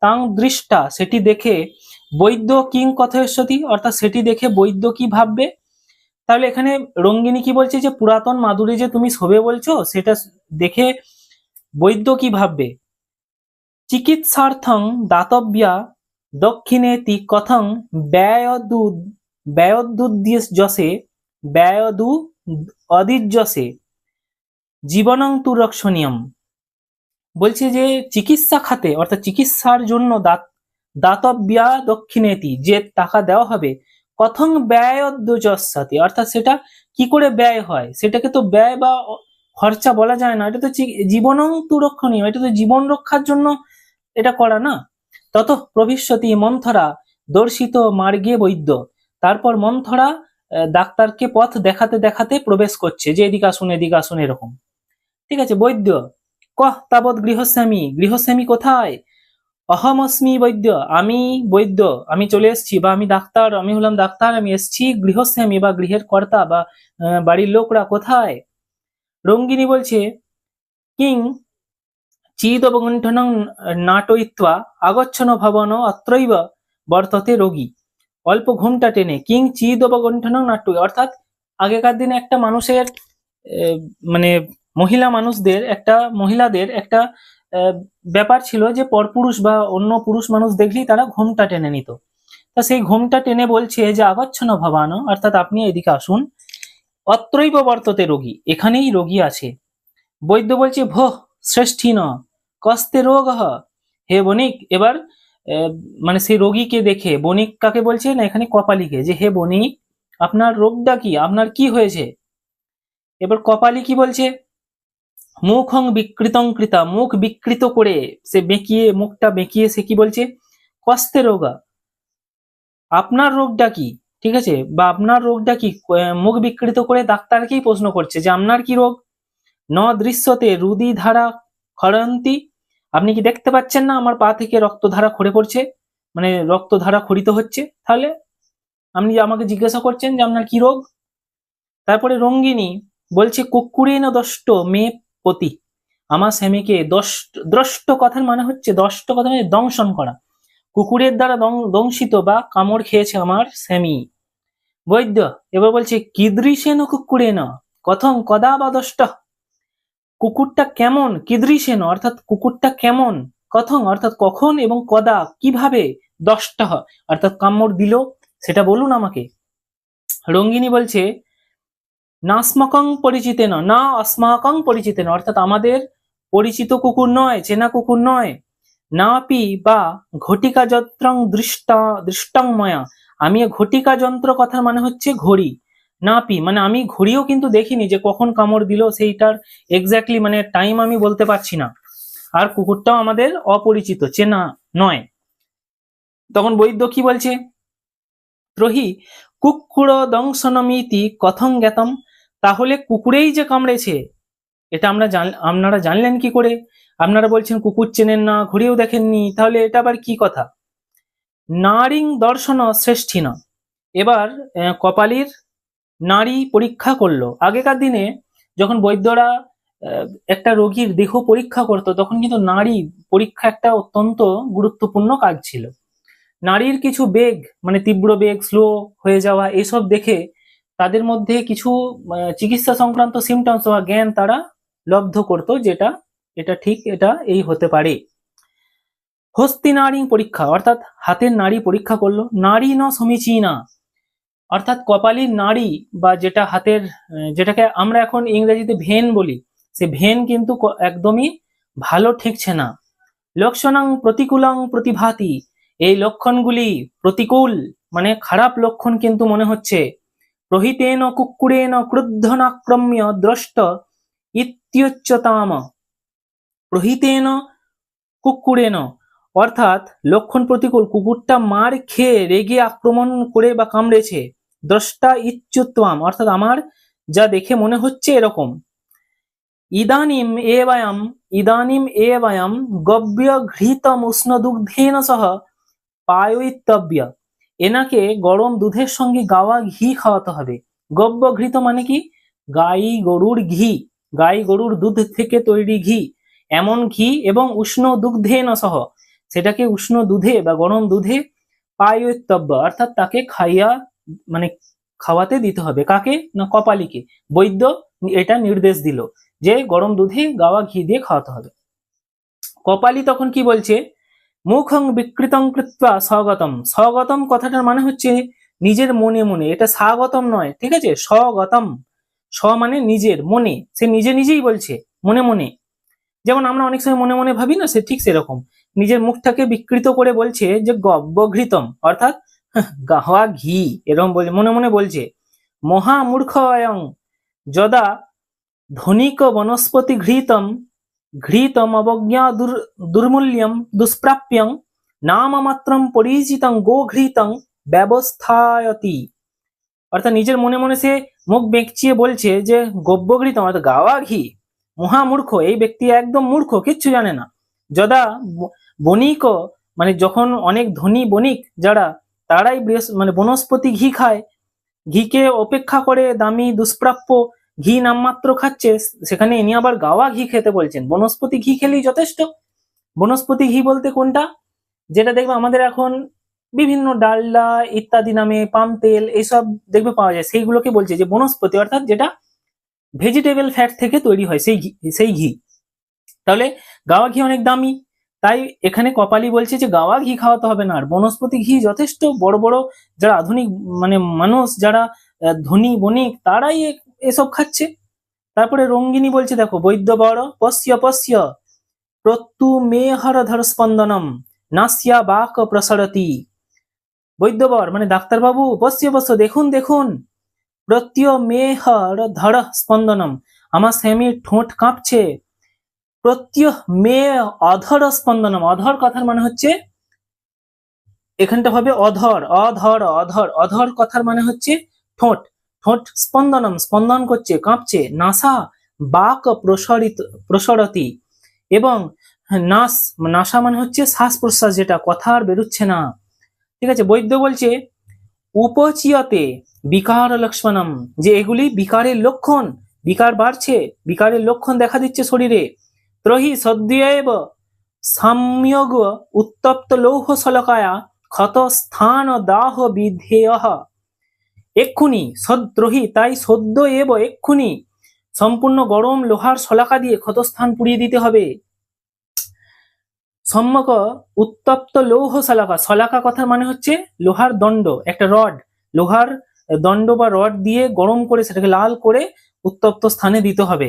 তাং দৃষ্টা সেটি দেখে, বৈদ্য কিং কথয়িষ্যতি, অর্থাৎ সেটি দেখে বৈদ্য কি ভাববে। তাহলে এখানে রঙ্গিনী কি বলছে, যে পুরাতন মাদুরে যে তুমি শোবে বলছো সেটা দেখে বৈদ্য কি ভাববে। চিকিৎসার্থং দাতব্যা দক্ষিণেতি কথং ব্যয়োদুদ্যসে ব্যয়দু অদির্যসে জীবনং তু রক্ষণীয়ম, বলছে যে চিকিৎসা খাতে অর্থাৎ চিকিৎসার জন্য দাতব্যা দক্ষিণেতি যে টাকা দেওয়া হবে, কথং ব্যয়োদ্যসাতে, অর্থাৎ সেটা কি করে ব্যয় হয়, সেটাকে তো ব্যয় বা খরচা বলা যায় না, এটা তো জীবনং তু রক্ষণীয়, এটা তো জীবন রক্ষার জন্য এটা করা না। তত প্রভিষ্যতি মন্থরা দর্শিত মার্গে বৈদ্য, তারপর মন্থরা ডাক্তারকে পথ দেখাতে দেখাতে প্রবেশ করছে, যে এদিকে আসুন এদিকে আসুন এরকম। ঠিক আছে, বৈদ্য কহ তাবৎ গৃহস্বামী, গৃহস্বামী কোথায়? অহমস্মি বৈদ্য, আমি বৈদ্য, আমি চলে এসেছি, বা আমি ডাক্তার, আমি হলাম ডাক্তার, আমি এসেছি। গৃহস্বামী বা গৃহের কর্তা বা বাড়ির লোকরা কোথায়? রঙ্গিনী বলছে কিং চিদবগুণ্ঠনং নাটয়িত্বা আগচ্ছন ভবন অত্রৈব বর্ততে রোগী, অল্প ঘুমটা টেনে, কিং চিদবগুণ্ঠনং নাট্য, অর্থাৎ আগেকার দিনে একটা মানুষের মানে মহিলাদের একটা ব্যাপার ছিল যে পরপুরুষ বা অন্য পুরুষ মানুষ দেখলেই তারা ঘুমটা টেনে নিত। তা সেই ঘুমটা টেনে বলছে যে আগচ্ছন ভবানো, অর্থাৎ আপনি এদিকে আসুন, অত্রৈব বর্ততে রোগী, এখানেই রোগী আছে। বৈদ্য বলছে ভোহ শ্রেষ্ঠী ন কস্তে রোগ, হে বণিক, এবার মানে সেই রোগীকে দেখে, বণিক কাকে বলছে না এখানে কপালীকে, যে হে বণিক আপনার রোগটা কি, আপনার কি হয়েছে। এবার কপালী কি বলছে, মুখং বিকৃতং কৃতা, মুখ বিকৃত করে, সে বেঁকিয়ে, মুখটা বেঁকিয়ে সে কি বলছে, কস্তে রোগা, আপনার রোগটা কি, ঠিক আছে, বা আপনার রোগটা কি, মুখ বিকৃত করে ডাক্তারকেই প্রশ্ন করছে যে আপনার কি রোগ। ন দৃশ্যতে রুদি ধারা ক্ষরন্তি, আপনি কি দেখতে পাচ্ছেন না আমার পা থেকে রক্তধারা খরে পড়ছে, মানে রক্তধারা খরিত হচ্ছে, তাহলে আপনি আমাকে জিজ্ঞাসা করছেন যে আপনার কি রোগ। তারপরে রঙ্গিনী বলছে কুক্কুরেন দষ্ট মে পতি, আমার স্বামীকে দ্রষ্ট কথার মানে হচ্ছে, দষ্ট কথা মানে দংশন করা, কুকুরের দ্বারা দংশিত বা কামড় খেয়েছে আমার স্বামী। বৈদ্য এবার বলছে কিদৃশেন কুক্কুরেন কথং কদা বা দষ্ট, কুকুরটা কেমন, কিদৃশেন অর্থাৎ কুকুরটা কেমন, কথং অর্থাৎ কখন, এবং কদা কিভাবে, দষ্ট অর্থাৎ কামড় দিল সেটা বলুন আমাকে। রঙ্গিনী বলছে নাস্মাকং পরিচিতেন, না অস্মাকং পরিচিতেন, অর্থাৎ আমাদের পরিচিত কুকুর নয়, চেনা কুকুর নয়। নাপি বা ঘটিকা যন্ত্রং দৃষ্টং ময়া, আমি ঘটিকা যন্ত্র কথা মানে হচ্ছে ঘড়ি, নাপি মানে আমি ঘড়িও কিন্তু দেখিনি যে কখন কামড় দিল, সেইটার এক্স্যাক্টলি মানে টাইম আমি বলতে পারছি না। আর কুকুরটাও আমাদের অপরিচিত, চেনা নয়। তখন বৈদ্য কি বলছে, ত্রহি কুকুর দংশনমিতি কথং জ্ঞাতম, তাহলে কুকুরেই যে কামড়েছে এটা আপনারা জানলেন কি করে, আপনারা বলছেন কুকুর চেনেন না, ঘুরেও দেখেননি, তাহলে এটা আবার কি কথা। নারীং দর্শন শ্রেষ্ঠী না, এবার কপালীর নারী পরীক্ষা করলো। আগেকার দিনে যখন বৈদ্যরা একটা রোগীর দেহ পরীক্ষা করত, তখন কিন্তু নারী পরীক্ষা একটা অত্যন্ত গুরুত্বপূর্ণ কাজ ছিল। নারীর কিছু বেগ মানে তীব্র বেগ, স্লো হয়ে যাওয়া, এসব দেখে তাদের মধ্যে কিছু চিকিৎসা সংক্রান্ত সিমটমস বা জ্ঞান তারা লব্ধ করতো, যেটা এটা ঠিক, এটা এই হতে পারে। হস্তি নারী পরীক্ষা অর্থাৎ হাতের নাড়ি পরীক্ষা করলো। নারী ন সমীচীনা অর্থাৎ কপালীর নাড়ি বা যেটা হাতের, যেটাকে আমরা এখন ইংরেজিতে ভেন বলি, সে ভেন কিন্তু একদমই ভালো ঠেকছে না। লক্ষণাং প্রতিকূলং প্রতিভাতি, এই লক্ষণগুলি প্রতিকূল মানে খারাপ লক্ষণ কিন্তু মনে হচ্ছে। প্রহিতেন কুক্কুরেন ক্রুদ্ধনাক্রম্য দ্রষ্ট ইত্যুচ্যতাম, প্রহিতেন কুক্কুরেন অর্থাৎ লক্ষণ প্রতিকূল, কুকুরটা মার খেয়ে রেগে আক্রমণ করে বা কামড়েছে। দ্রষ্টা ইচ্যুত্বাম অর্থাৎ আমার যা দেখে মনে হচ্ছে এরকম। ইদানিম এবায়াম গব্য ঘৃতম উষ্ণ দুগ্ধেন সহ পায়য়িতব্য, এনাকে গরম দুধের সঙ্গে গাওয়া ঘি খাওয়াতে হবে। গব্য ঘৃত মানে কি, গাই গরুর ঘি, গাই গরুর দুধ থেকে তৈরি ঘি, এমন ঘি, এবং উষ্ণ দুগ্ধেন সহ, সেটাকে উষ্ণ দুধে বা গরম দুধে পায়য়িতব্য অর্থাৎ তাকে মানে খাওয়াতে দিতে হবে। কাকে না, কপালীকে। বৈদ্য এটা নির্দেশ দিল যে গরম দুধে গাওয়া ঘি দিয়ে খাওয়াতে হবে। কপালী তখন কি বলছে, মুখং বিকৃতং কৃত্বা স্বগতম, স্বগতম কথাটার মানে হচ্ছে নিজের মনে মনে, এটা স্বাগতম নয়, ঠিক আছে, স্বগতম, স্ব মানে নিজের মনে, সে নিজে নিজেই বলছে মনে মনে, যেমন আমরা অনেক সময় মনে মনে ভাবি না, সে ঠিক সেরকম নিজের মুখটাকে বিকৃত করে বলছে যে গব্যঘৃতম অর্থাৎ গাওয়া ঘি, এরকম বলে মনে মনে বলছে। মহামূর্খ অয়ং যদা ধনিক বনস্পতি ঘৃতম অবজ্ঞা দুর্মূল্যম দুষ্প্রাপ্যং নামমাত্রম পরিচিতং গোঘৃতং ব্যবস্থায়তি, অর্থাৎ নিজের মনে মনে সে মুখ বেঁকচিয়ে বলছে যে গব্যঘৃতম অর্থাৎ গাওয়া ঘি, মহামূর্খ, এই ব্যক্তি একদম মূর্খ, কিচ্ছু জানে না। যদা বণিক মানে যখন অনেক ধনী বণিক যারা, তারাই মানে বনস্পতি ঘি খায়, ঘিকে অপেক্ষা করে দামি দুষ্প্রাপ্য ঘি নামমাত্র খাচ্ছে, সেখানে ইনি আবার গাওয়া ঘি খেতে বলছেন। বনস্পতি ঘি খেলেই যথেষ্ট। বনস্পতি ঘি বলতে কোনটা, যেটা দেখবে আমাদের এখন বিভিন্ন ডালডা ইত্যাদি নামে, পাম তেল এইসব দেখবে পাওয়া যায়, সেইগুলোকে বলছে যে বনস্পতি, অর্থাৎ যেটা ভেজিটেবল ফ্যাট থেকে তৈরি হয় সেই ঘি। তাহলে গাওয়া ঘি অনেক দামি, তাই এখানে কপালী বলছে যে গাওয়া ঘি খাওয়াতে হবে না, আর বনস্পতি ঘি যথেষ্ট। বড় বড় যারা আধুনিক মানে মানুষ, যারা ধনী বণিক, তারাই এসব খাচ্ছে। তারপরে রঙ্গিনী বলছে দেখো, বৈদ্য বড় পশ্য পশ্য প্রত্যু মেহর ধর স্পন্দনম নাস্যা বাক প্রসরতি, বৈদ্যবর মানে ডাক্তারবাবু, পশ্য পশ্য দেখুন দেখুন, প্রত্যয় মেহর ধর স্পন্দনম আমার স্বামীর ঠোঁট কাঁপছে। প্রত্যহ মে অধর স্পন্দনম, অধর কথার মানে হচ্ছে এখানটা হবে অধর, অধর অধর, অধর কথার মানে হচ্ছে ঠোঁট, ঠোঁট স্পন্দনম স্পন্দন করছে, কাঁপছে। নাসা বাক প্রসরতি, এবং নাস, নাসা মানে হচ্ছে শ্বাস প্রশ্বাস, যেটা কথা আর বেরোচ্ছে না। ঠিক আছে, বৈদ্য বলছে উপচিয়তে বিকার লক্ষণম, যে এগুলি বিকারের লক্ষণ, বিকার বাড়ছে, বিকারের লক্ষণ দেখা দিচ্ছে শরীরে। ত্রহি সদ্যেব সাম্যগ উত্তপ্ত লৌহ শলকায়া ক্ষত স্থান দাহ বিধেয়, এক্ষুনি সদ্দ্রোহী, তাই সদ্য এব এক্ষুনি সম্পূর্ণ গরম লোহার শলাকা দিয়ে ক্ষতস্থান পুড়িয়ে দিতে হবে। সম্যক উত্তপ্ত লৌহ শলাকা, শলাকা কথার মানে হচ্ছে লোহার দণ্ড, একটা রড, লোহার দণ্ড বা রড দিয়ে গরম করে সেটাকে লাল করে উত্তপ্ত স্থানে দিতে হবে,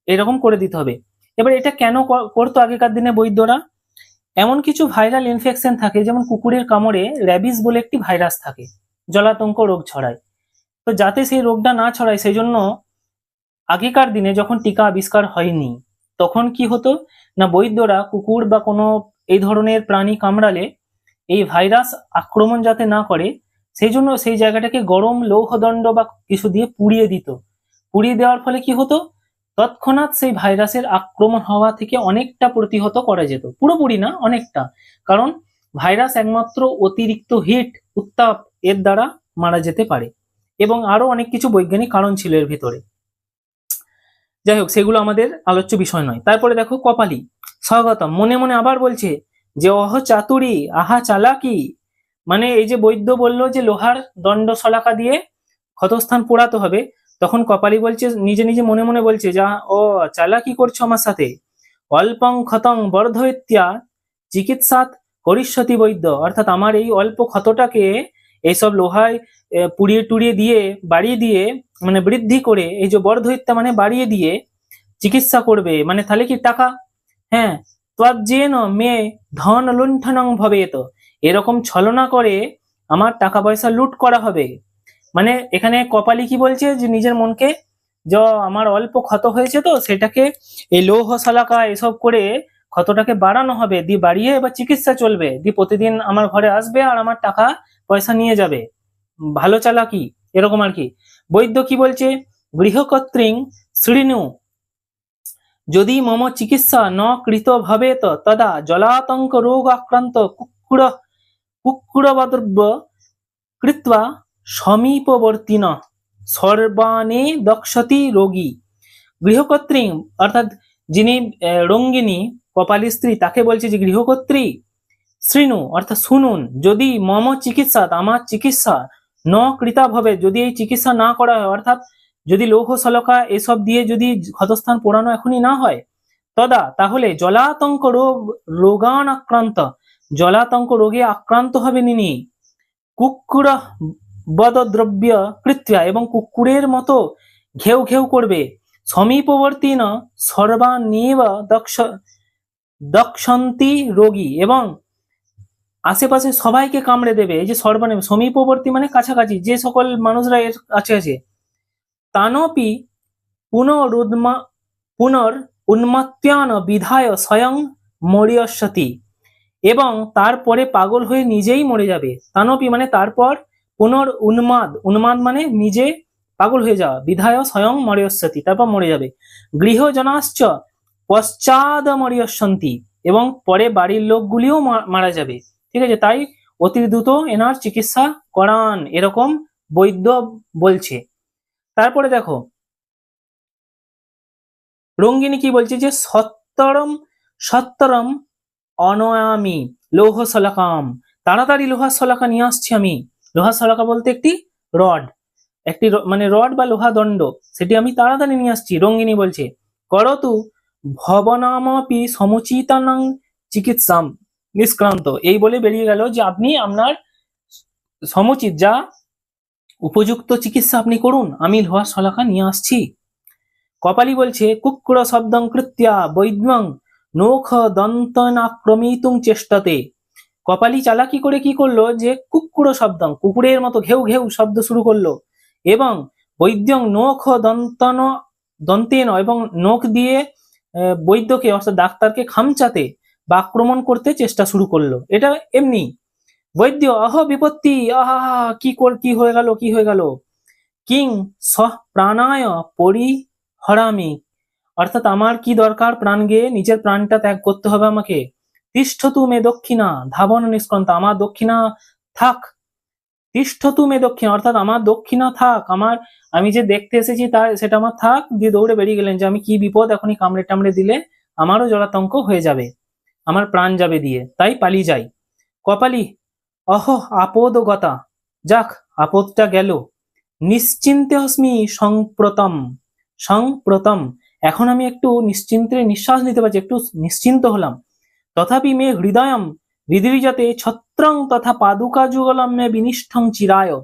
এরকম করে দিতে হবে। এবার এটা কেন করতো আগেকার দিনে বৈদ্যরা? এমন কিছু ভাইরাল ইনফেকশন থাকে, যেমন কুকুরের কামড়ে র্যাবিস বলে একটি ভাইরাস থাকে, জলাতঙ্ক রোগ ছড়ায়। তো যাতে সেই রোগটা না ছড়ায় সেই জন্য আগেকার দিনে যখন টিকা আবিষ্কার হয়নি তখন কি হতো না, বৈদ্যরা কুকুর বা কোনো এই ধরনের প্রাণী কামড়ালে এই ভাইরাস আক্রমণ যাতে না করে সেই জন্য সেই জায়গাটাকে গরম লৌহদণ্ড বা কিছু দিয়ে পুড়িয়ে দিত। পুড়িয়ে দেওয়ার ফলে কি হতো, তৎক্ষণাৎ সেই ভাইরাসের আক্রমণ হওয়া থেকে অনেকটা প্রতিহত করা যেত, পুরোপুরি না অনেকটা, কারণ ভাইরাস একমাত্র অতিরিক্ত হিট, উত্তাপ এর দ্বারা মারা যেতে পারে, এবং আরো অনেক কিছু বৈজ্ঞানিক কারণ ছিল এর ভিতরে। যাই হোক, সেগুলো আমাদের আলোচ্য বিষয় নয়। তারপরে দেখো কপালি স্বাগতম, মনে মনে আবার বলছে যে অহ চাতুরি আহা চালাকি, মানে এই যে বৈদ্য বলল যে লোহার দণ্ড শলাকা দিয়ে ক্ষতস্থান পোড়াতে হবে, তখন কপালি বলছে নিজে নিজে মনে মনে বলছে, যা ও চালাকি করছো আমার সাথে। অল্পং ক্ষতং বর্ধয়িত্যা চিকিৎসাত করিষ্যতি বৈদ্য, অর্থাৎ আমার এই অল্প ক্ষতটাকে এইসব লোহায় পুড়িয়ে টুড়িয়ে দিয়ে বাড়িয়ে দিয়ে, মানে বৃদ্ধি করে, এই যে বর্ধয়িত্যা মানে বাড়িয়ে দিয়ে চিকিৎসা করবে, মানে তাহলে কি টাকা, হ্যাঁ, ত্বজ্জেন মে ধন লুণ্ঠনং ভবেত, এরকম ছলনা করে আমার টাকা পয়সা লুট করা হবে। মানে এখানে কপালি কি বলছে, যে নিজের মনকে, যে আমার অল্প ক্ষত হয়েছে তো সেটাকে এই লৌহ শলাকা এসব করে ক্ষতটাকে বাড়ানো হবে, দিয়ে বাড়িয়ে এবার চিকিৎসা চলবে, দিয়ে প্রতিদিন আমার ঘরে আসবে আর আমার টাকা পয়সা নিয়ে যাবে, ভালো চালাকি, এরকম আর কি। বৈদ্য কি বলছে, গৃহকর্ত্রীং শৃণু যদি মম চিকিৎসা ন কৃত ভবেত তদা জলাতঙ্ক রোগ আক্রান্ত কুক্কুরবদ্রব্য কৃত্বা সমীপবর্তিন সর্বাণে দক্ষতি রোগী। গৃহকর্ত্রী অর্থাৎ যিনি রঙ্গিনী কপালী স্ত্রী, তাকে বলছে যে গৃহকর্ত্রী শৃণু অর্থাৎ শুনুন, যদি মম চিকিৎসা, আমার চিকিৎসা ন কৃতা ভবে, যদি এই চিকিৎসা না করা হয়, অর্থাৎ যদি লৌহ শলাকা এসব দিয়ে যদি ক্ষতস্থান পোড়ানো এখনই না হয়, তদা তাহলে জলাতঙ্ক রোগান আক্রান্ত, জলাতঙ্ক রোগে আক্রান্ত হবে নিনি, কুকুর বদদ্রব্য কৃত্যা, এবং কুকুরের মতো ঘেউ ঘেউ করবে, সমীপবর্তী ন সর্বানিব দক্ষন্তি রোগী, এবং আশেপাশে সবাইকে কামড়ে দেবে। এই যে সর্বানিব, সমীপবর্তী মানে কাছাকাছি, যে সকল মানুষরা এর কাছে আছে। তানপি পুনর উন্মত্যান বিধায় স্বয়ং মরিয়স্যতি, এবং তারপরে পাগল হয়ে নিজেই মরে যাবে। তানপি মানে তারপর, পুনর উন্মাদ মানে নিজে পাগল হয়ে যাওয়া, বিধায় স্বয়ং মরিয়স্যতি তারপর মরে যাবে। গৃহজনাশ্চ পশ্চাদ মরিয়স্যন্তি, এবং পরে বাড়ির লোকগুলিও মারা যাবে। ঠিক আছে, তাই অতি দ্রুত এনার চিকিৎসা করান, এরকম বৈদ্য বলছে। তারপরে দেখো রঙ্গিনী কি বলছে, যে সত্তরম অনয়ামি লৌহ শলাকাম, তাড়াতাড়ি লোহার শলাকা নিয়ে আসছি আমি। লোহার শলাকা বলতে একটি রড, একটি মানে রড বা লোহা দণ্ড, সেটি আমি তাড়াতাড়ি নিয়ে আসছি। রঙ্গিনী বলছে করতু ভবনামপি সমুচিতানাং চিকিৎসাম নিষ্ক্রান্ত, এই বলে বেরিয়ে গেল যে আপনি আপনার সমুচিত যা উপযুক্ত চিকিৎসা আপনি করুন, আমি লোহার শলাকা নিয়ে আসছি। কপালি বলছে কুক্কুর শব্দং কৃত্যা বৈদ্যং নৌখ দন্তনাক্রমিতুং চেষ্টাতে, কপালি চালাকি করে কি করলো, যে কুক্কুর শব্দং কুকুরের মতো ঘেউ ঘেউ শব্দ শুরু করলো, এবং বৈদ্যং নৌখ দন্তন দন্তেন এবং নখ দিয়ে বৈদ্যকে অর্থাৎ ডাক্তারকে খামচাতে বা আক্রমণ করতে চেষ্টা শুরু করলো। এটা এমনি বৈদ্য বিপত্তি, আহা কি হয়ে গেল। কিং সহ প্রাণায় পরিহরামি, অর্থাৎ আমার কি দরকার, প্রাণ গিয়ে নিজের প্রাণটা ত্যাগ করতে হবে আমাকে। তিষ্ঠতু মে দক্ষিণা ধাবন নিষ্কন্ত, আমার দক্ষিণা থাক। তিষ্ঠতু মে দক্ষিণা, অর্থাৎ আমার দক্ষিণা থাক, আমি যে দেখতে এসেছি সেটা আমার থাক। দিয়ে দৌড়ে বেরিয়ে গেলেন যে আমি কি বিপদ, এখনই কামড়ে টামড়ে দিলে আমারও জলাতঙ্ক হয়ে যাবে, আমার প্রাণ যাবে দিয়ে, তাই পালিয়ে যাই। কপালি আপদগতা, যাক আপদটা গেল। নিশ্চিন্তে অস্মি সংপ্রতম, এখন আমি একটু নিশ্চিন্তে নিঃশ্বাস নিতে পারছি, একটু নিশ্চিন্ত হলাম। তথাপি মে হৃদয়ম বিধিজাতে ছত্রং তথা পাদুকা যুগলম মে বিনিষ্ঠং চিরায়,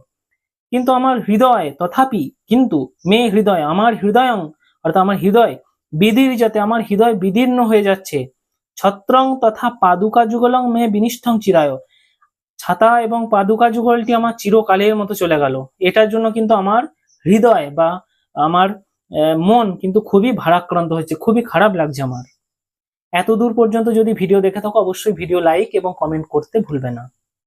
কিন্তু আমার হৃদয়, তথাপি কিন্তু, মে হৃদয় আমার হৃদয়ং, অর্থাৎ আমার হৃদয়, বিধির যাতে আমার হৃদয় বিদীর্ণ হয়ে যাচ্ছে। ছত্রং তথা পাদুকা যুগলং মে বিনিষ্ঠং চিরায়, ছাতা এবং পাদুকা যুগলটি আমার চিরকালের মতো চলে গেল। এটার জন্য কিন্তু আমার হৃদয় বা আমার মন কিন্তু খুবই ভারাক্রান্ত হচ্ছে, খুবই খারাপ লাগছে আমার। এত দূর পর্যন্ত যদি ভিডিও দেখে থাকো অবশ্যই ভিডিও লাইক এবং কমেন্ট করতে ভুলবে না।